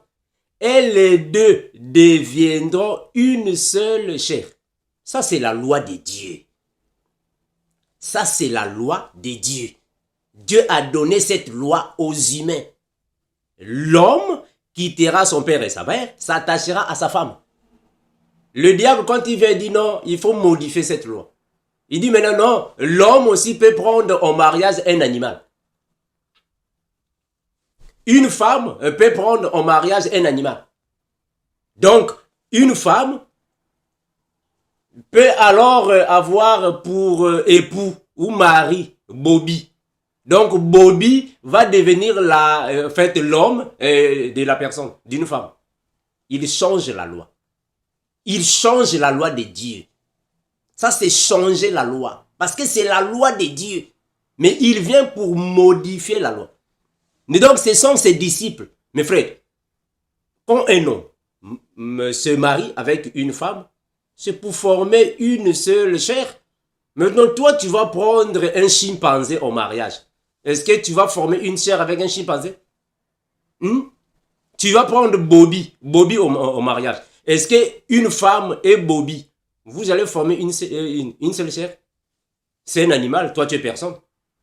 et les deux deviendront une seule chair. Ça, c'est la loi de Dieu. Ça, c'est la loi de Dieu. Dieu a donné cette loi aux humains. L'homme quittera son père et sa mère, s'attachera à sa femme. Le diable, quand il vient, dit non, il faut modifier cette loi. Il dit maintenant non, l'homme aussi peut prendre en mariage un animal. Une femme peut prendre en mariage un animal. Donc, une femme peut alors avoir pour époux ou mari Bobby. Donc, Bobby va devenir l'homme de la personne, d'une femme. Il change la loi. Il change la loi de Dieu. Ça, c'est changer la loi. Parce que c'est la loi de Dieu. Mais il vient pour modifier la loi. Et donc, ce sont ses disciples. Mes frères, quand un homme se marie avec une femme, c'est pour former une seule chair. Maintenant, toi, tu vas prendre un chimpanzé au mariage. Est-ce que tu vas former une chair avec un chimpanzé? Tu vas prendre Bobby au mariage. Est-ce qu'une femme et Bobby, vous allez former une seule chair? c'est un animal, toi tu es personne.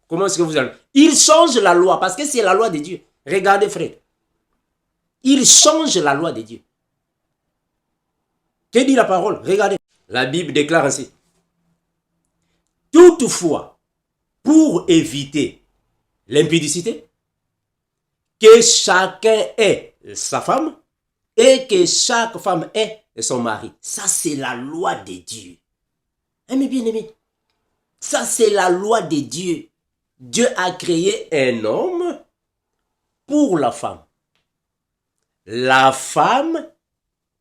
Comment est-ce que vous allez... Il change la loi, parce que c'est la loi de Dieu. Regardez frère. Il change la loi de Dieu. Que dit la parole? Regardez. La Bible déclare ainsi. Toutefois, pour éviter l'impudicité, que chacun ait sa femme et que chaque femme ait son mari. Ça, c'est la loi de Dieu. Hein, mes bien-aimés, ça, c'est la loi de Dieu. Dieu a créé un homme pour la femme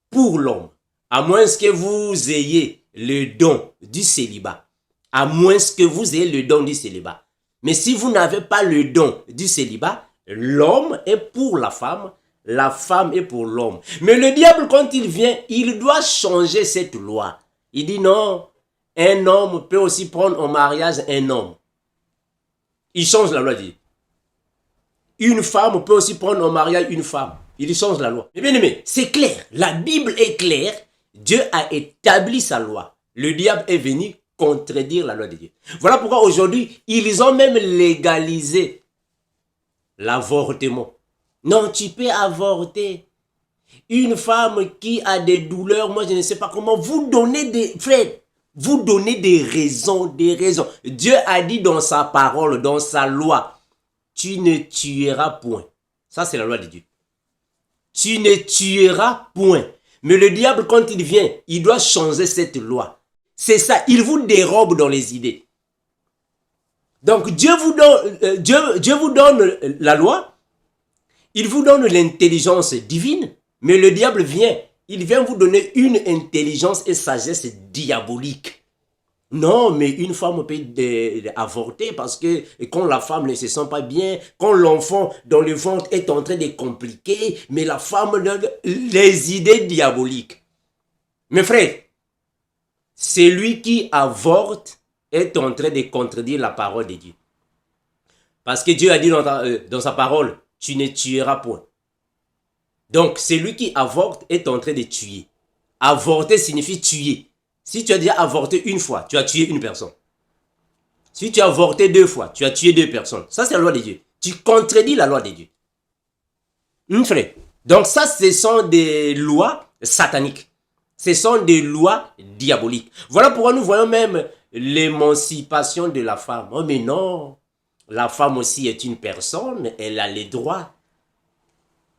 pour l'homme. À moins que vous ayez le don du célibat. À moins que vous ayez le don du célibat. Mais si vous n'avez pas le don du célibat, l'homme est pour la femme est pour l'homme. Mais le diable, quand il vient, il doit changer cette loi. Il dit non, un homme peut aussi prendre en mariage un homme. Il change la loi. Dit. Une femme peut aussi prendre en mariage une femme. Il change la loi. Mais bien aimé, c'est clair. La Bible est claire. Dieu a établi sa loi. Le diable est venu contredire la loi de Dieu. Voilà pourquoi aujourd'hui, ils ont même légalisé l'avortement. Non, tu peux avorter. Une femme qui a des douleurs, moi je ne sais pas comment, vous donnez des... Frère, vous donnez des raisons, Dieu a dit dans sa parole, dans sa loi, tu ne tueras point. Ça c'est la loi de Dieu. Tu ne tueras point. Mais le diable, quand il vient, il doit changer cette loi. C'est ça, il vous dérobe dans les idées. Donc Dieu vous donne la loi, il vous donne l'intelligence divine, mais le diable vient, il vient vous donner une intelligence et sagesse diabolique. Non, mais une femme peut avorter parce que quand la femme ne se sent pas bien, quand l'enfant dans le ventre est en train de compliquer, mais la femme donne les idées diaboliques. Mes frères, celui qui avorte est en train de contredire la parole de Dieu. Parce que Dieu a dit dans sa parole, tu ne tueras point. Donc, celui qui avorte est en train de tuer. Avorter signifie tuer. Si tu as déjà avorté une fois, tu as tué une personne. Si tu as avorté 2 fois, tu as tué 2 personnes. Ça, c'est la loi de Dieu. Tu contredis la loi de Dieu. Frère. Donc ça, ce sont des lois sataniques. Ce sont des lois diaboliques. Voilà pourquoi nous voyons même l'émancipation de la femme. Oh mais non, la femme aussi est une personne, elle a les droits.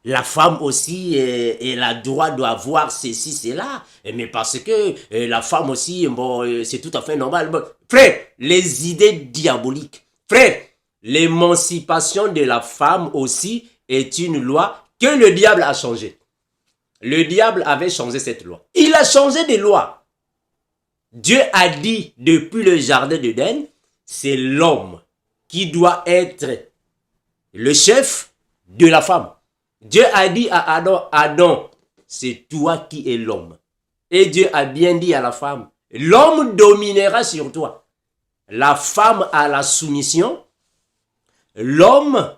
La femme aussi, elle a le droit d'avoir ceci, cela. Mais parce que la femme aussi, bon, c'est tout à fait normal. Bon, frère, les idées diaboliques. Frère, l'émancipation de la femme aussi est une loi que le diable a changée. Le diable avait changé cette loi. Il a changé de loi. Dieu a dit depuis le jardin d'Éden, c'est l'homme qui doit être le chef de la femme. Dieu a dit à Adam, Adam, c'est toi qui es l'homme. Et Dieu a bien dit à la femme, l'homme dominera sur toi. La femme a la soumission, l'homme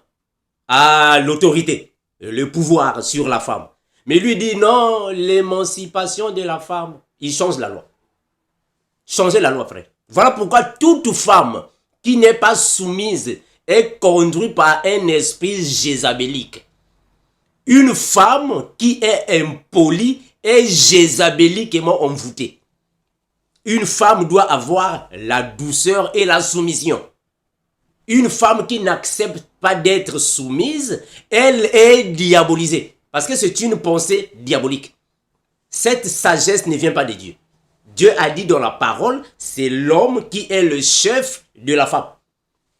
a l'autorité, le pouvoir sur la femme. Mais lui dit non, l'émancipation de la femme, il change la loi. Changez la loi, frère. Voilà pourquoi toute femme qui n'est pas soumise est conduite par un esprit jézabélique. Une femme qui est impolie est jézabéliquement envoûtée. Une femme doit avoir la douceur et la soumission. Une femme qui n'accepte pas d'être soumise, elle est diabolisée. Parce que c'est une pensée diabolique. Cette sagesse ne vient pas de Dieu. Dieu a dit dans la parole, c'est l'homme qui est le chef de la femme.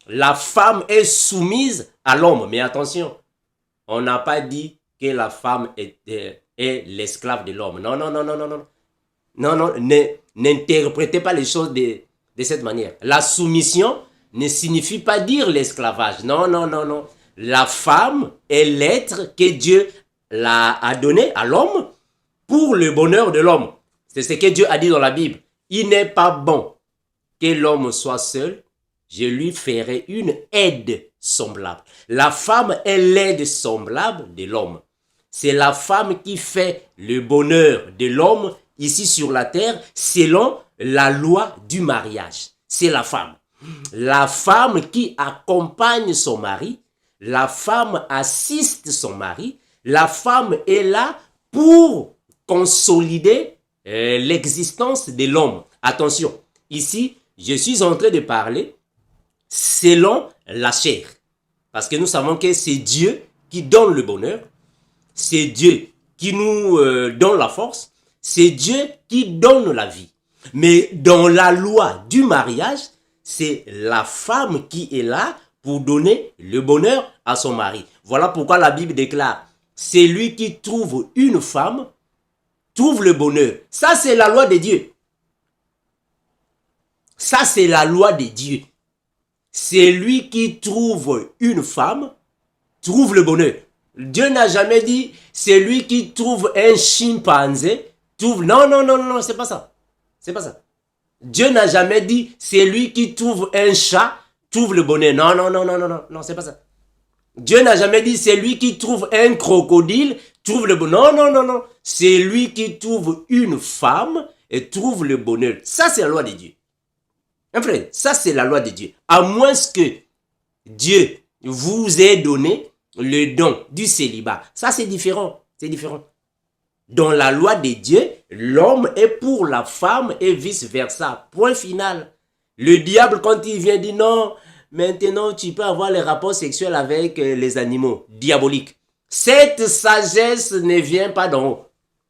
La femme est soumise à l'homme. Mais attention, on n'a pas dit que la femme est l'esclave de l'homme. Non, non, non, non, non, non. Non, non, n'interprétez pas les choses de cette manière. La soumission ne signifie pas dire l'esclavage. Non, non, non, non. La femme est l'être que Dieu a donné à l'homme pour le bonheur de l'homme. C'est ce que Dieu a dit dans la Bible. Il n'est pas bon que l'homme soit seul. Je lui ferai une aide semblable. La femme est l'aide semblable de l'homme. C'est la femme qui fait le bonheur de l'homme ici sur la terre selon la loi du mariage. C'est la femme. La femme qui accompagne son mari, la femme assiste son mari, la femme est là pour consolider l'existence de l'homme. Attention, ici, je suis en train de parler selon la chair. Parce que nous savons que c'est Dieu qui donne le bonheur, c'est Dieu qui nous donne la force, c'est Dieu qui donne la vie. Mais dans la loi du mariage, c'est la femme qui est là pour donner le bonheur à son mari. Voilà pourquoi la Bible déclare, c'est lui qui trouve une femme, trouve le bonheur. Ça, c'est la loi de Dieu. Ça, c'est la loi de Dieu. C'est lui qui trouve une femme, trouve le bonheur. Dieu n'a jamais dit, c'est lui qui trouve un chimpanzé, trouve... Non, non, non, non, c'est pas ça. C'est pas ça. Dieu n'a jamais dit, c'est lui qui trouve un chat, trouve le bonheur. Non, non, non, non, non, non, non, c'est pas ça. Dieu n'a jamais dit, c'est lui qui trouve un crocodile, trouve le bonheur. Non, non, non, non. C'est lui qui trouve une femme et trouve le bonheur. Ça, c'est la loi de Dieu. Hein, frère, ça, c'est la loi de Dieu. À moins que Dieu vous ait donné le don du célibat. Ça, c'est différent. C'est différent. Dans la loi de Dieu, l'homme est pour la femme et vice-versa. Point final. Le diable, quand il vient, dit non, maintenant tu peux avoir les rapports sexuels avec les animaux. Diabolique. Cette sagesse ne vient pas d'en haut.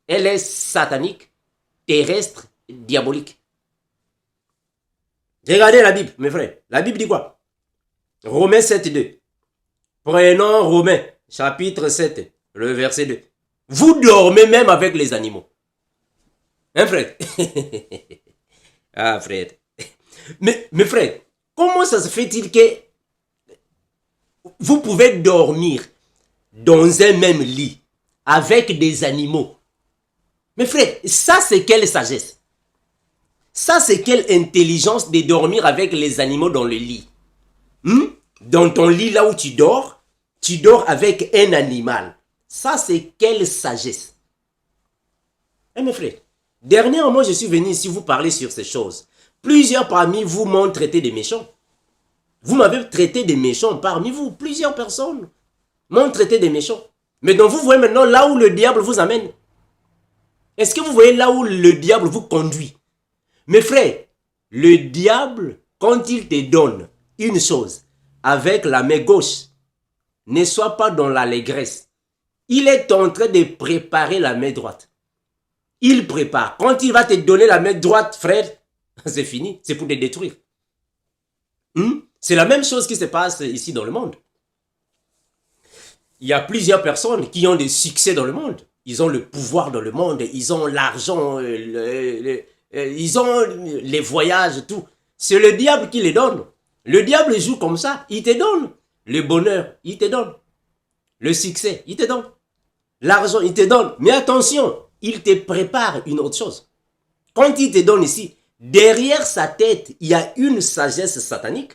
Elle est satanique, terrestre, diabolique. Regardez la Bible, mes frères. La Bible dit quoi? Romains 7, 2. Prenons Romains, chapitre 7, le verset 2. Vous dormez même avec les animaux. Hein, frère? Ah, frère. Mais frère, comment ça se fait-il que vous pouvez dormir dans un même lit avec des animaux? Mais frère, ça c'est quelle sagesse? Ça c'est quelle intelligence de dormir avec les animaux dans le lit? Dans ton lit là où tu dors avec un animal. Ça, c'est quelle sagesse. Eh mes frères, dernièrement, je suis venu ici vous parler sur ces choses. Plusieurs parmi vous m'ont traité de méchants. Vous m'avez traité de méchants parmi vous. Plusieurs personnes m'ont traité de méchants. Mais donc vous voyez maintenant là où le diable vous amène. Est-ce que vous voyez là où le diable vous conduit? Mes frères, le diable, quand il te donne une chose avec la main gauche, ne sois pas dans l'allégresse. Il est en train de préparer la main droite. Il prépare. Quand il va te donner la main droite, frère, c'est fini. C'est pour te détruire. C'est la même chose qui se passe ici dans le monde. Il y a plusieurs personnes qui ont des succès dans le monde. Ils ont le pouvoir dans le monde. Ils ont l'argent. Ils ont les voyages, tout. C'est le diable qui les donne. Le diable joue comme ça. Il te donne. Le bonheur, il te donne. Le succès, il te donne. L'argent, il te donne. Mais attention, il te prépare une autre chose. Quand il te donne ici, derrière sa tête, il y a une sagesse satanique.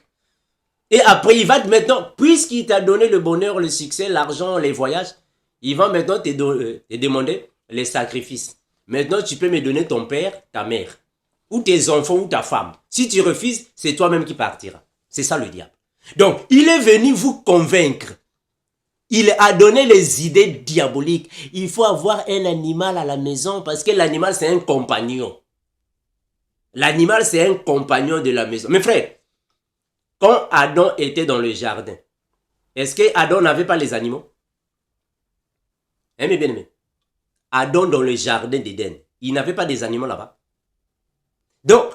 Et après, il va te maintenant, puisqu'il t'a donné le bonheur, le succès, l'argent, les voyages, il va maintenant te demander les sacrifices. Maintenant, tu peux me donner ton père, ta mère, ou tes enfants, ou ta femme. Si tu refuses, c'est toi-même qui partiras. C'est ça le diable. Donc, il est venu vous convaincre. Il a donné les idées diaboliques. Il faut avoir un animal à la maison parce que l'animal, c'est un compagnon. L'animal, c'est un compagnon de la maison. Mes frères, quand Adam était dans le jardin, est-ce que Adam n'avait pas les animaux? Hein, mes bien-aimés? Adam dans le jardin d'Éden, il n'avait pas des animaux là-bas. Donc,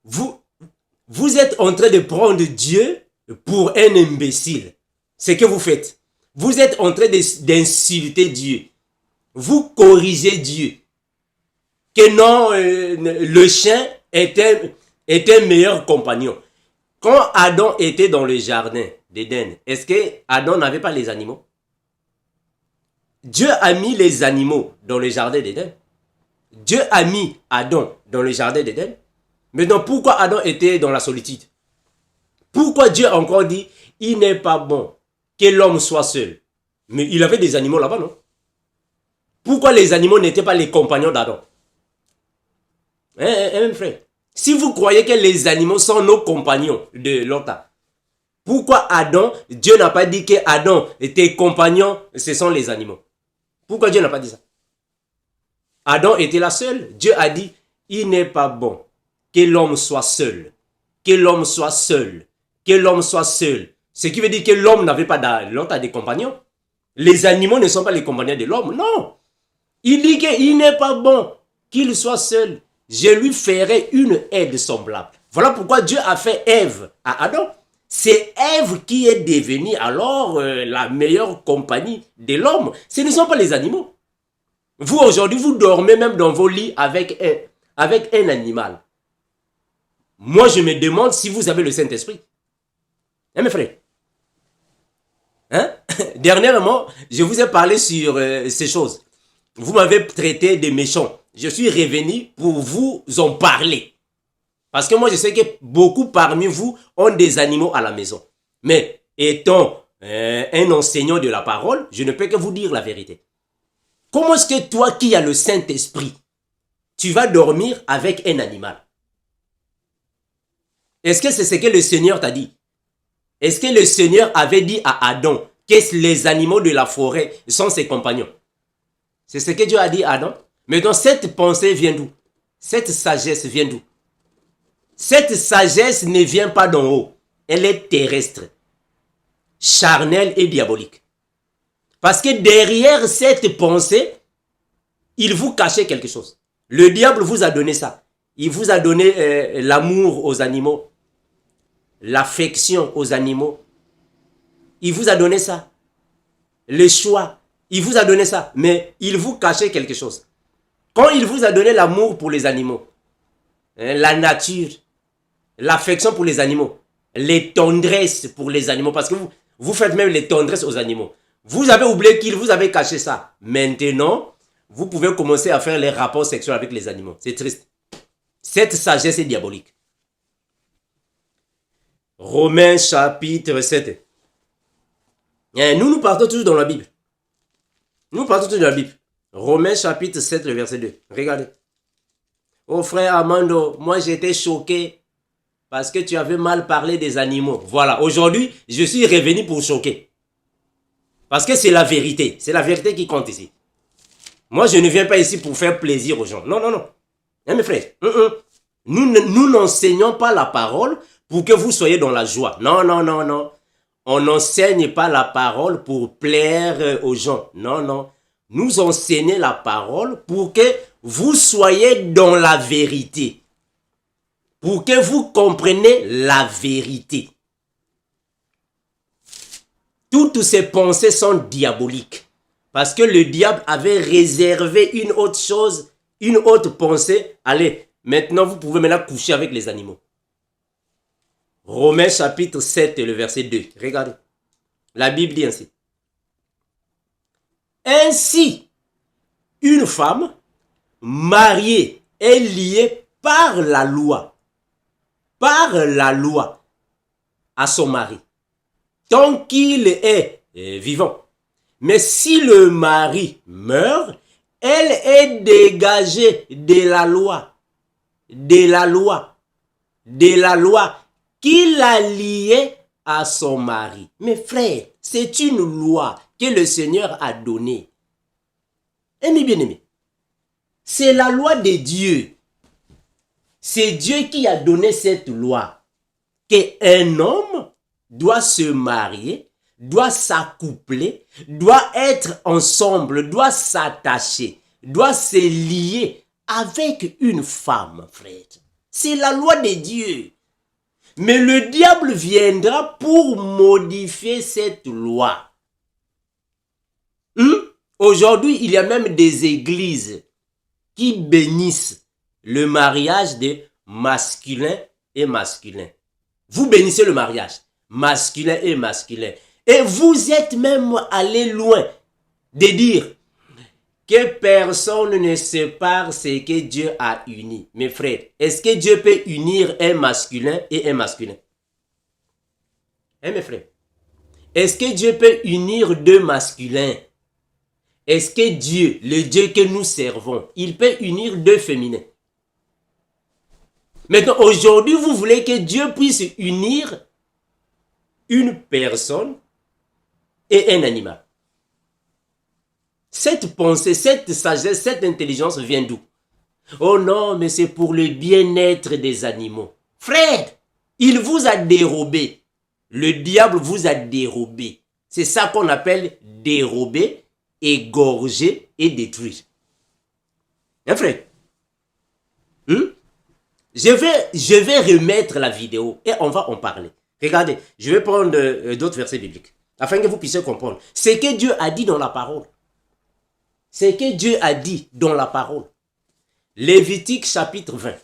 vous êtes en train de prendre Dieu pour un imbécile. C'est ce que vous faites. Vous êtes en train d'insulter Dieu. Vous corrigez Dieu. Que non, le chien est un meilleur compagnon. Quand Adam était dans le jardin d'Éden, est-ce que Adam n'avait pas les animaux? Dieu a mis les animaux dans le jardin d'Éden. Dieu a mis Adam dans le jardin d'Éden. Mais donc pourquoi Adam était dans la solitude? Pourquoi Dieu a encore dit, il n'est pas bon que l'homme soit seul? Mais il avait des animaux là-bas, non? Pourquoi les animaux n'étaient pas les compagnons d'Adam? Hein, frère? Si vous croyez que les animaux sont nos compagnons de longtemps, pourquoi Adam, Dieu n'a pas dit que Adam et tes compagnons, ce sont les animaux? Pourquoi Dieu n'a pas dit ça? Adam était la seule. Dieu a dit, il n'est pas bon que l'homme soit seul. Que l'homme soit seul. Que l'homme soit seul. Ce qui veut dire que l'homme n'avait pas des compagnons. Les animaux ne sont pas les compagnons de l'homme. Non. Il dit qu'il n'est pas bon qu'il soit seul. Je lui ferai une aide semblable. Voilà pourquoi Dieu a fait Ève à Adam. C'est Ève qui est devenue alors la meilleure compagnie de l'homme. Ce ne sont pas les animaux. Vous aujourd'hui, vous dormez même dans vos lits avec un animal. Moi, je me demande si vous avez le Saint-Esprit. Hein, mes frères? Hein? Dernièrement, je vous ai parlé sur ces choses. Vous m'avez traité de méchant. Je suis revenu pour vous en parler. Parce que moi, je sais que beaucoup parmi vous ont des animaux à la maison. Mais étant un enseignant de la parole, je ne peux que vous dire la vérité. Comment est-ce que toi qui as le Saint-Esprit, tu vas dormir avec un animal? Est-ce que c'est ce que le Seigneur t'a dit? Est-ce que le Seigneur avait dit à Adam que les animaux de la forêt sont ses compagnons? C'est ce que Dieu a dit à Adam. Mais donc cette pensée vient d'où? Cette sagesse vient d'où? Cette sagesse ne vient pas d'en haut. Elle est terrestre, charnelle et diabolique. Parce que derrière cette pensée, il vous cachait quelque chose. Le diable vous a donné ça. Il vous a donné l'amour aux animaux, l'affection aux animaux. Il vous a donné ça. Le choix. Il vous a donné ça. Mais il vous cachait quelque chose. Quand il vous a donné l'amour pour les animaux, la nature, l'affection pour les animaux, les tendresses pour les animaux, parce que vous faites même les tendresses aux animaux. Vous avez oublié qu'il vous avait caché ça. Maintenant, vous pouvez commencer à faire les rapports sexuels avec les animaux. C'est triste. Cette sagesse est diabolique. Romains chapitre 7. Nous partons toujours dans la Bible. Nous partons toujours dans la Bible. Romains chapitre 7, le verset 2. Regardez. Oh frère Armando, moi j'étais choqué parce que tu avais mal parlé des animaux. Voilà, aujourd'hui, je suis revenu pour choquer. Parce que c'est la vérité. C'est la vérité qui compte ici. Moi, je ne viens pas ici pour faire plaisir aux gens. Non, non, non. Hein, mes frères, nous n'enseignons pas la parole pour que vous soyez dans la joie. Non, non, non, non. On n'enseigne pas la parole pour plaire aux gens. Non, non. Nous enseignons la parole pour que vous soyez dans la vérité. Pour que vous compreniez la vérité. Toutes ces pensées sont diaboliques. Parce que le diable avait réservé une autre chose, une autre pensée. Allez, maintenant vous pouvez maintenant coucher avec les animaux. Romains chapitre 7, le verset 2. Regardez. La Bible dit ainsi. Ainsi, une femme mariée est liée par la loi à son mari, tant qu'il est vivant. Mais si le mari meurt, elle est dégagée de la loi qui l'a liée à son mari. Mes frères, c'est une loi que le Seigneur a donnée. Et mes bien-aimés, c'est la loi de Dieu. C'est Dieu qui a donné cette loi. Qu'un homme doit se marier, doit s'accoupler, doit être ensemble, doit s'attacher, doit se lier avec une femme, frère. C'est la loi de Dieu. Mais le diable viendra pour modifier cette loi. Aujourd'hui, il y a même des églises qui bénissent le mariage de masculin et masculin. Vous bénissez le mariage, masculin et masculin. Et vous êtes même allé loin de dire que personne ne sépare ce que Dieu a uni. Mes frères, est-ce que Dieu peut unir un masculin et un masculin? Hein, mes frères? Est-ce que Dieu peut unir deux masculins? Est-ce que Dieu, le Dieu que nous servons, il peut unir deux féminins? Maintenant, aujourd'hui, vous voulez que Dieu puisse unir une personne et un animal. Cette pensée, cette sagesse, cette intelligence vient d'où? Oh non, mais c'est pour le bien-être des animaux. Frère, il vous a dérobé. Le diable vous a dérobé. C'est ça qu'on appelle dérober, égorger et détruire. Hein, frère? Je vais remettre la vidéo et on va en parler. Regardez, je vais prendre d'autres versets bibliques afin que vous puissiez comprendre ce que Dieu a dit dans la parole. Ce que Dieu a dit dans la parole. Lévitique chapitre 20.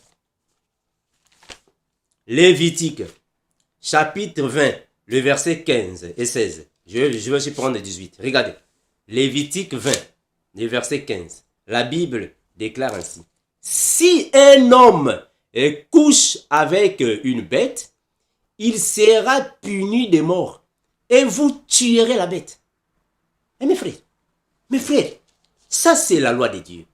Lévitique chapitre 20, le verset 15 et 16. Je vais aussi prendre le 18. Regardez. Lévitique 20, le verset 15. La Bible déclare ainsi. Si un homme couche avec une bête, il sera puni de mort et vous tuerez la bête. Et mes frères, ça c'est la loi de Dieu.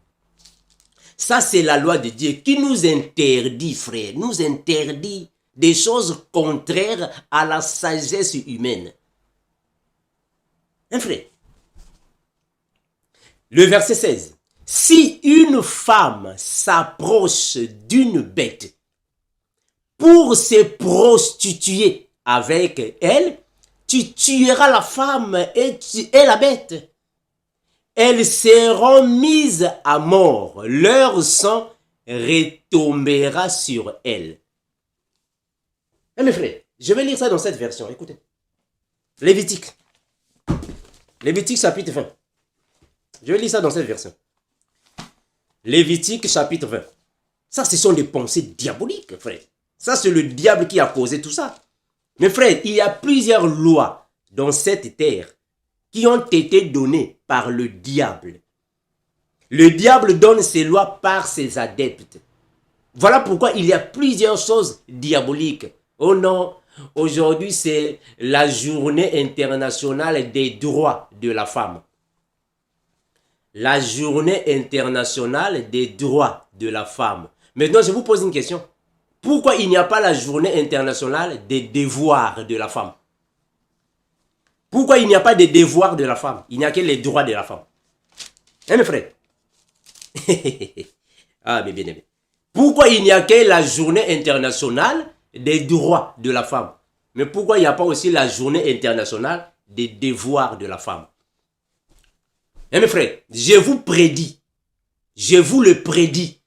Ça c'est la loi de Dieu qui nous interdit, frère, nous interdit des choses contraires à la sagesse humaine. Un frère. Le verset 16. Si une femme s'approche d'une bête pour se prostituer avec elle, tu tueras la femme et la bête. Elles seront mises à mort. Leur sang retombera sur elles. Mes frères, je vais lire ça dans cette version. Écoutez. Lévitique. Lévitique chapitre 20. Je vais lire ça dans cette version. Lévitique chapitre 20. Ça, ce sont des pensées diaboliques, frère. Ça, c'est le diable qui a causé tout ça. Mais frère, il y a plusieurs lois dans cette terre qui ont été données par le diable. Le diable donne ses lois par ses adeptes. Voilà pourquoi il y a plusieurs choses diaboliques. Oh non, aujourd'hui c'est la journée internationale des droits de la femme. La journée internationale des droits de la femme. Maintenant, je vous pose une question. Pourquoi il n'y a pas la journée internationale des devoirs de la femme? Pourquoi il n'y a pas de devoirs de la femme? Il n'y a que les droits de la femme. Hein, mes frères? Ah, mais bien aimé. Pourquoi il n'y a que la journée internationale des droits de la femme? Mais pourquoi il n'y a pas aussi la journée internationale des devoirs de la femme? Hein, mes frères, je vous prédis, je vous le prédis,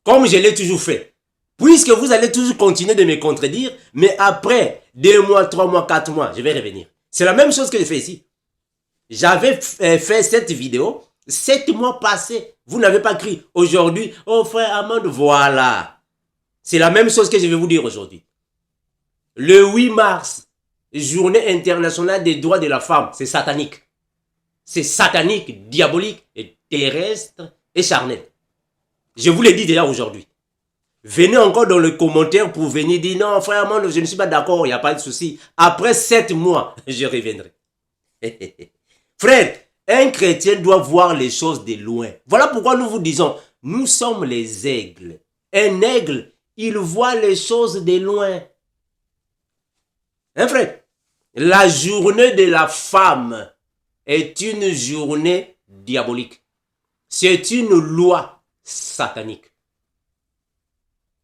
comme je l'ai toujours fait. Puisque vous allez toujours continuer de me contredire, mais après 2 mois, 3 mois, 4 mois, je vais revenir. C'est la même chose que je fais ici. J'avais fait cette vidéo 7 mois passés. Vous n'avez pas crié aujourd'hui. Oh frère Amand, voilà. C'est la même chose que je vais vous dire aujourd'hui. Le 8 mars, journée internationale des droits de la femme, c'est satanique. C'est satanique, diabolique, et terrestre et charnel. Je vous l'ai dit déjà aujourd'hui. Venez encore dans le commentaire pour venir dire non, frère Amand, je ne suis pas d'accord, il n'y a pas de souci. Après 7 mois, je reviendrai. Frère, un chrétien doit voir les choses de loin. Voilà pourquoi nous vous disons, nous sommes les aigles. Un aigle, il voit les choses de loin. Hein, frère? La journée de la femme est une journée diabolique. C'est une loi satanique.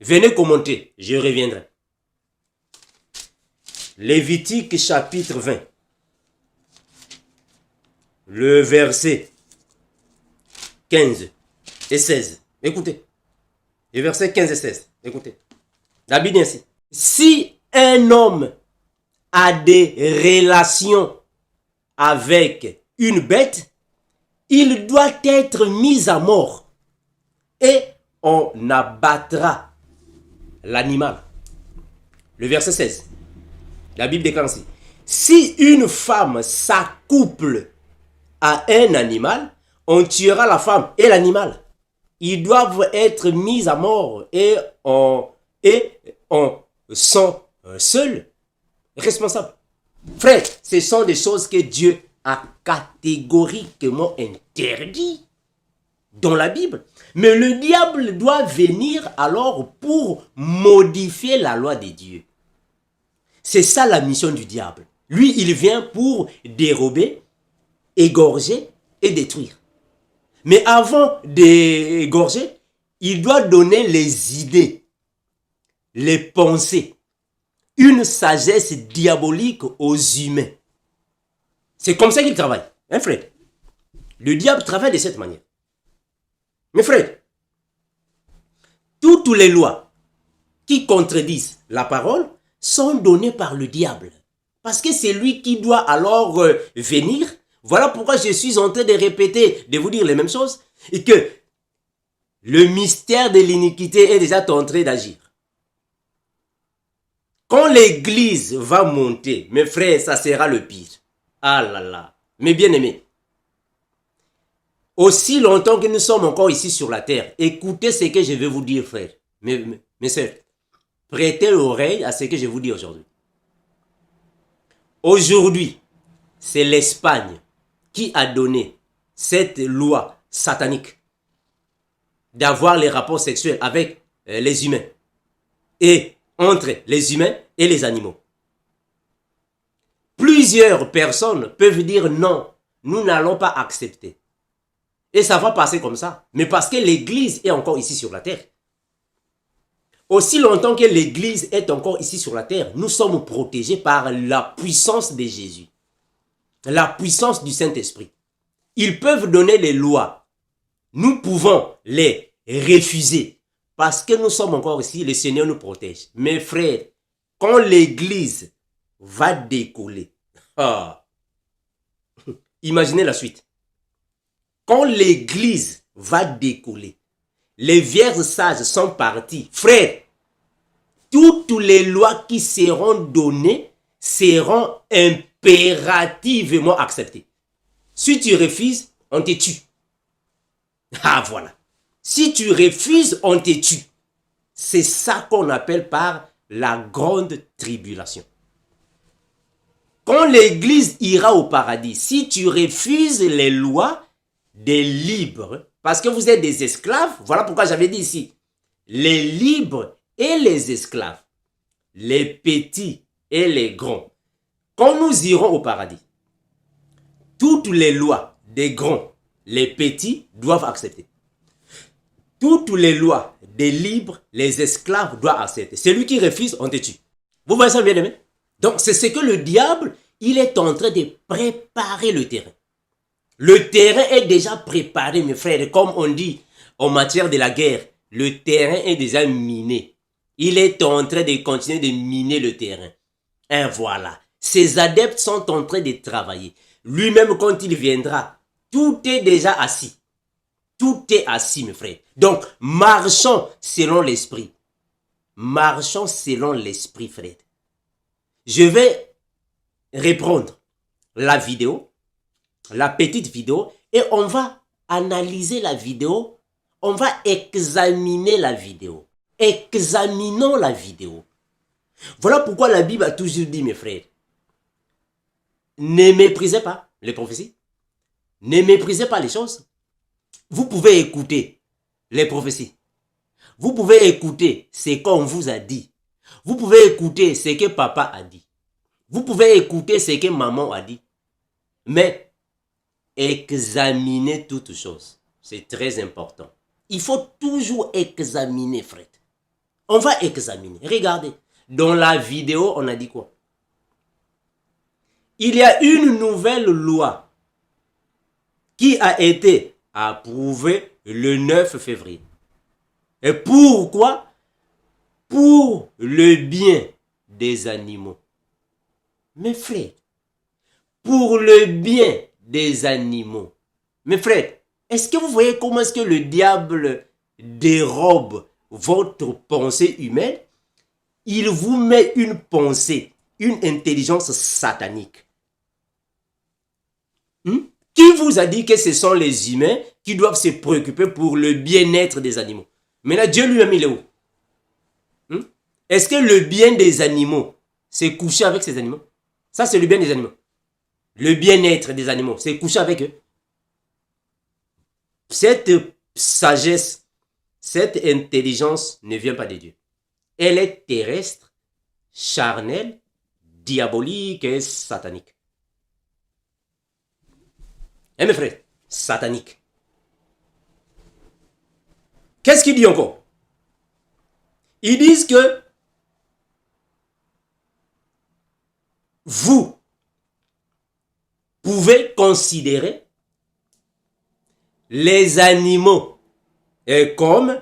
Venez commenter, je reviendrai. Lévitique chapitre 20. Le verset 15 et 16. Écoutez. Le verset 15 et 16. Écoutez. La Bible dit ainsi. Si un homme a des relations avec une bête, il doit être mis à mort et on abattra l'animal. Le verset 16. La Bible déclare ainsi. Si une femme s'accouple à un animal, on tuera la femme et l'animal. Ils doivent être mis à mort et on sont seuls responsables. Frère, ce sont des choses que Dieu a catégoriquement interdites dans la Bible. Mais le diable doit venir alors pour modifier la loi des dieux. C'est ça la mission du diable. Lui, il vient pour dérober, égorger et détruire. Mais avant d'égorger, il doit donner les idées, les pensées, une sagesse diabolique aux humains. C'est comme ça qu'il travaille, hein Fred? Le diable travaille de cette manière. Mais Fred, toutes les lois qui contredisent la parole sont données par le diable. Parce que c'est lui qui doit alors venir. Voilà pourquoi je suis en train de répéter, de vous dire les mêmes choses. Et que le mystère de l'iniquité est déjà en train d'agir. Quand l'église va monter, mes frères, ça sera le pire. Ah là là. Mes bien-aimés, aussi longtemps que nous sommes encore ici sur la terre, écoutez ce que je vais vous dire, frères, mes sœurs. Prêtez l'oreille à ce que je vous dis aujourd'hui. Aujourd'hui, c'est l'Espagne qui a donné cette loi satanique d'avoir les rapports sexuels avec les humains et entre les humains et les animaux. Plusieurs personnes peuvent dire non, nous n'allons pas accepter. Et ça va passer comme ça. Mais parce que l'église est encore ici sur la terre. Aussi longtemps que l'église est encore ici sur la terre, nous sommes protégés par la puissance de Jésus. La puissance du Saint-Esprit. Ils peuvent donner les lois. Nous pouvons les refuser. Parce que nous sommes encore ici, le Seigneur nous protège. Mes frères, quand l'église va décoller, imaginez la suite. Quand l'église va décoller, les vierges sages sont partis. Frères, toutes les lois qui seront données seront impérativement acceptées. Si tu refuses, on te tue. Ah voilà. Si tu refuses, on te tue. C'est ça qu'on appelle par la grande tribulation. Quand l'église ira au paradis, si tu refuses les lois des libres, parce que vous êtes des esclaves, voilà pourquoi j'avais dit ici, les libres et les esclaves, les petits et les grands, quand nous irons au paradis, toutes les lois des grands, les petits doivent accepter. Toutes les lois des libres, les esclaves doivent accepter. Celui qui refuse, on te tue. Vous voyez ça bien aimé? Donc c'est ce que le diable, il est en train de préparer le terrain. Le terrain est déjà préparé, mes frères. Comme on dit en matière de la guerre, le terrain est déjà miné. Il est en train de continuer de miner le terrain. Et voilà. Ses adeptes sont en train de travailler. Lui-même, quand il viendra, tout est déjà assis. Tout est assis, mes frères. Donc, marchons selon l'esprit. Marchons selon l'esprit, frère. Je vais reprendre la vidéo, la petite vidéo, et on va analyser la vidéo. On va examiner la vidéo. Examinons la vidéo. Voilà pourquoi la Bible a toujours dit, mes frères, ne méprisez pas les prophéties. Ne méprisez pas les choses. Vous pouvez écouter les prophéties. Vous pouvez écouter ce qu'on vous a dit. Vous pouvez écouter ce que papa a dit. Vous pouvez écouter ce que maman a dit. Mais examinez toutes choses. C'est très important. Il faut toujours examiner, frère. On va examiner. Regardez. Dans la vidéo, on a dit quoi? Il y a une nouvelle loi qui a été approuvée le 9 février. Et pourquoi? Pour le bien des animaux. Mes frères, pour le bien des animaux. Mes frères, est-ce que vous voyez comment est-ce que le diable dérobe votre pensée humaine? Il vous met une pensée, une intelligence satanique. Qui vous a dit que ce sont les humains qui doivent se préoccuper pour le bien-être des animaux? Maintenant, Dieu lui-même, il est où? Est-ce que le bien des animaux, c'est coucher avec ces animaux? Ça, c'est le bien des animaux. Le bien-être des animaux, c'est coucher avec eux. Cette sagesse Cette intelligence ne vient pas de Dieu. Elle est terrestre, charnelle, diabolique et satanique. Eh mes frères, satanique. Qu'est-ce qu'il dit encore? Ils disent que vous pouvez considérer les animaux comme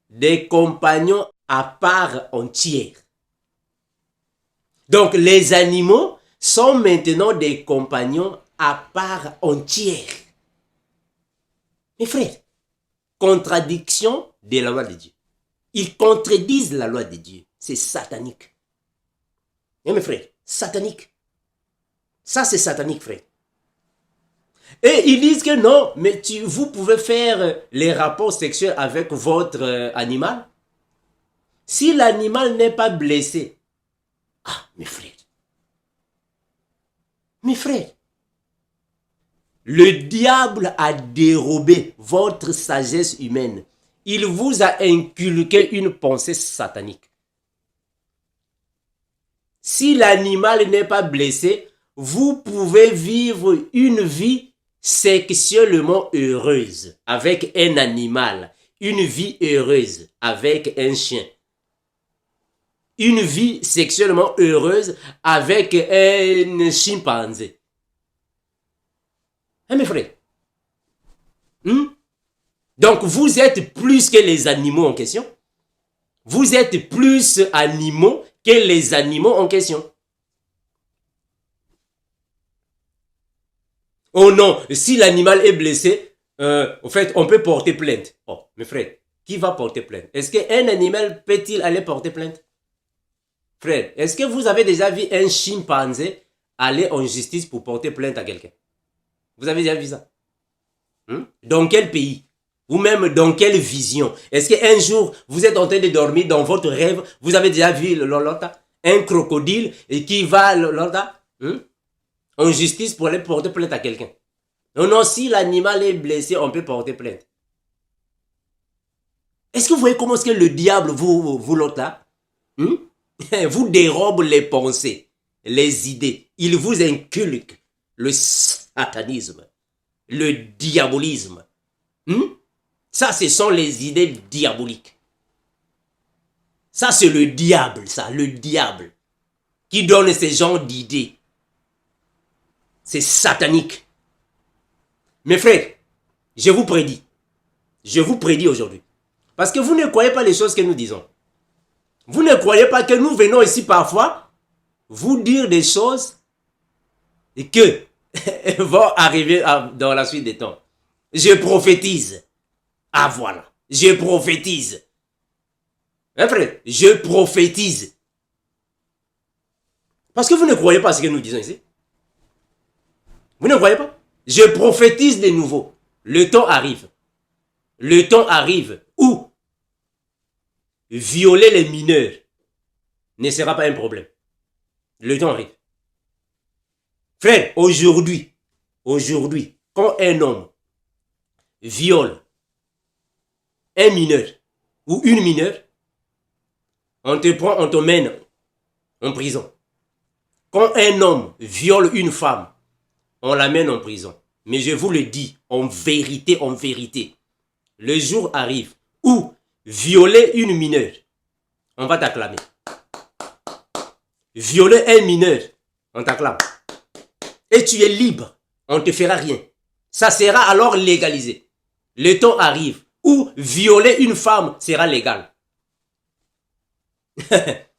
des compagnons à part entière. Donc les animaux sont maintenant des compagnons à part entière. Mes frères, contradiction de la loi de Dieu. Ils contredisent la loi de Dieu. C'est satanique. Et mes frères, satanique. Ça, c'est satanique, frère. Et ils disent que non, mais vous pouvez faire les rapports sexuels avec votre animal. Si l'animal n'est pas blessé. Ah, mes frères. Mes frères. Le diable a dérobé votre sagesse humaine. Il vous a inculqué une pensée satanique. Si l'animal n'est pas blessé, vous pouvez vivre une vie sexuellement heureuse avec un animal, une vie heureuse avec un chien, une vie sexuellement heureuse avec un chimpanzé. Hein, mes frères? Donc, vous êtes plus que les animaux en question. Vous êtes plus animaux que les animaux en question. Oh non, si l'animal est blessé, en fait, on peut porter plainte. Oh, mes frères, qui va porter plainte? Est-ce qu'un animal peut-il aller porter plainte? Frère, est-ce que vous avez déjà vu un chimpanzé aller en justice pour porter plainte à quelqu'un? Vous avez déjà vu ça? Dans quel pays? Ou même dans quelle vision? Est-ce qu'un jour, vous êtes en train de dormir dans votre rêve, vous avez déjà vu un crocodile qui va en justice pour aller porter plainte à quelqu'un? Non, non, si l'animal est blessé, on peut porter plainte. Est-ce que vous voyez comment est-ce que le diable vous vous dérobe les pensées, les idées. Il vous inculque le satanisme, le diabolisme. Ça, ce sont les idées diaboliques. Ça, c'est le diable, le diable, qui donne ces genres d'idées. C'est satanique. Mes frères, je vous prédis aujourd'hui, parce que vous ne croyez pas les choses que nous disons. Vous ne croyez pas que nous venons ici parfois vous dire des choses et que vont arriver dans la suite des temps. Je prophétise. Ah voilà, je prophétise. Hein, frère, je prophétise. Parce que vous ne croyez pas à ce que nous disons ici. Vous ne croyez pas? Je prophétise de nouveau. Le temps arrive. Le temps arrive où violer les mineurs ne sera pas un problème. Le temps arrive. Frère, aujourd'hui, quand un homme viole un mineur ou une mineure, on te prend, on te mène en prison. Quand un homme viole une femme, on l'amène en prison. Mais je vous le dis, en vérité, le jour arrive où violer une mineure, on va t'acclamer. Violer un mineur, on t'acclame. Et tu es libre, on ne te fera rien. Ça sera alors légalisé. Le temps arrive où violer une femme sera légal.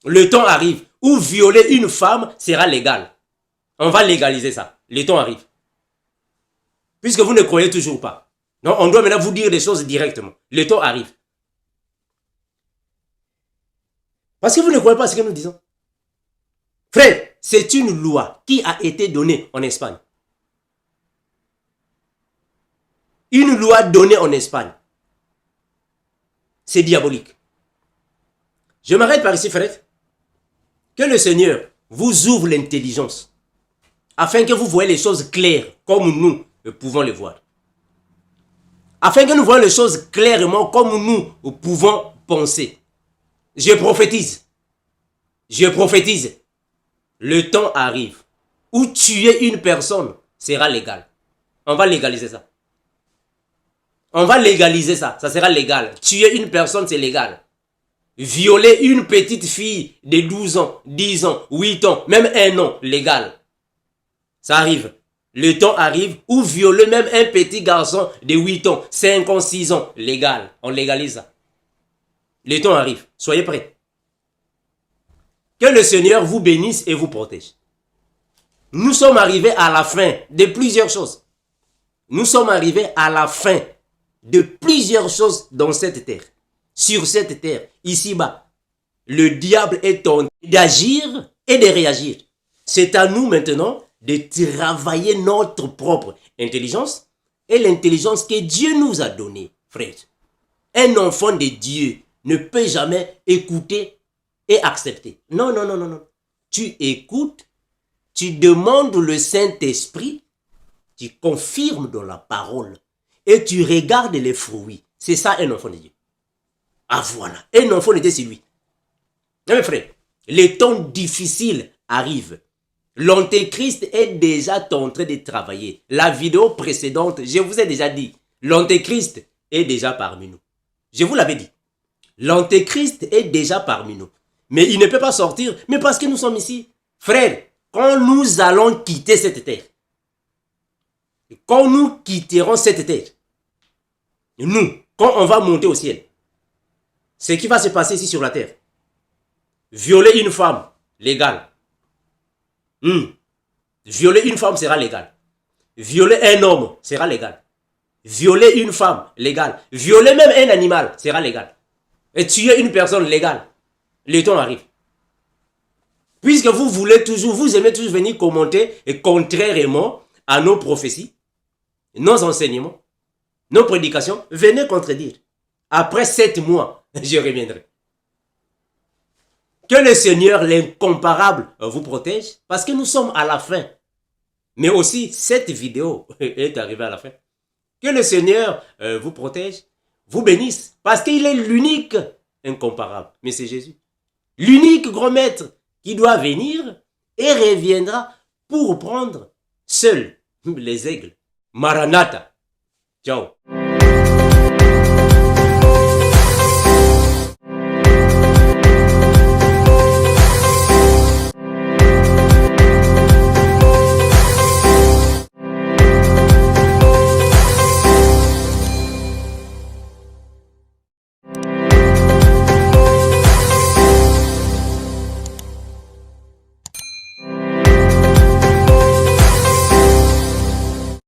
Le temps arrive où violer une femme sera légal. On va légaliser ça. Le temps arrive. Puisque vous ne croyez toujours pas. Non, on doit maintenant vous dire des choses directement. Le temps arrive. Parce que vous ne croyez pas ce que nous disons. Frère, c'est une loi qui a été donnée en Espagne. Une loi donnée en Espagne. C'est diabolique. Je m'arrête par ici, frère. Que le Seigneur vous ouvre l'intelligence afin que vous voyez les choses claires comme nous pouvons les voir. afin que nous voyons les choses clairement comme nous pouvons penser. Je prophétise. Je prophétise. Le temps arrive où tuer une personne sera légal. On va légaliser ça. On va légaliser ça. Ça sera légal. Tuer une personne, c'est légal. Violer une petite fille de 12 ans, 10 ans, 8 ans, même 1 an, légal. Ça arrive. Le temps arrive où violer même un petit garçon de 8 ans, 5 ans, 6 ans, légal. On légalise ça. Le temps arrive. Soyez prêts. Que le Seigneur vous bénisse et vous protège. Nous sommes arrivés à la fin de plusieurs choses. Nous sommes arrivés à la fin de plusieurs choses dans cette terre. Sur cette terre, ici-bas, le diable est tenté d'agir et de réagir. C'est à nous maintenant de travailler notre propre intelligence et l'intelligence que Dieu nous a donnée, frère. Un enfant de Dieu ne peut jamais écouter et accepter. Non, non, non, non, non. Tu écoutes, tu demandes le Saint-Esprit, tu confirmes dans la parole et tu regardes les fruits. C'est ça un enfant de Dieu. Ah voilà, un enfant de Dieu c'est lui. Non mes frères, les temps difficiles arrivent. L'antéchrist est déjà en train de travailler. La vidéo précédente, je vous ai déjà dit, l'antéchrist est déjà parmi nous. Je vous l'avais dit. L'antéchrist est déjà parmi nous. Mais il ne peut pas sortir, mais parce que nous sommes ici. Frères, quand nous allons quitter cette terre, quand nous quitterons cette terre, nous, quand on va monter au ciel, ce qui va se passer ici sur la terre, violer une femme, légal. Violer une femme sera légal. Violer un homme sera légal. Violer une femme, légal. Violer même un animal sera légal. Et tuer une personne, légal. Le temps arrive. Puisque vous voulez toujours, vous aimez toujours venir commenter et contrairement à nos prophéties, nos enseignements, nos prédications, venez contredire. Après 7 mois, je reviendrai. Que le Seigneur, l'incomparable, vous protège, parce que nous sommes à la fin. Mais aussi, cette vidéo est arrivée à la fin. Que le Seigneur vous protège, vous bénisse, parce qu'il est l'unique incomparable. Mais c'est Jésus. L'unique grand maître qui doit venir et reviendra pour prendre seul les aigles. Maranatha. Ciao.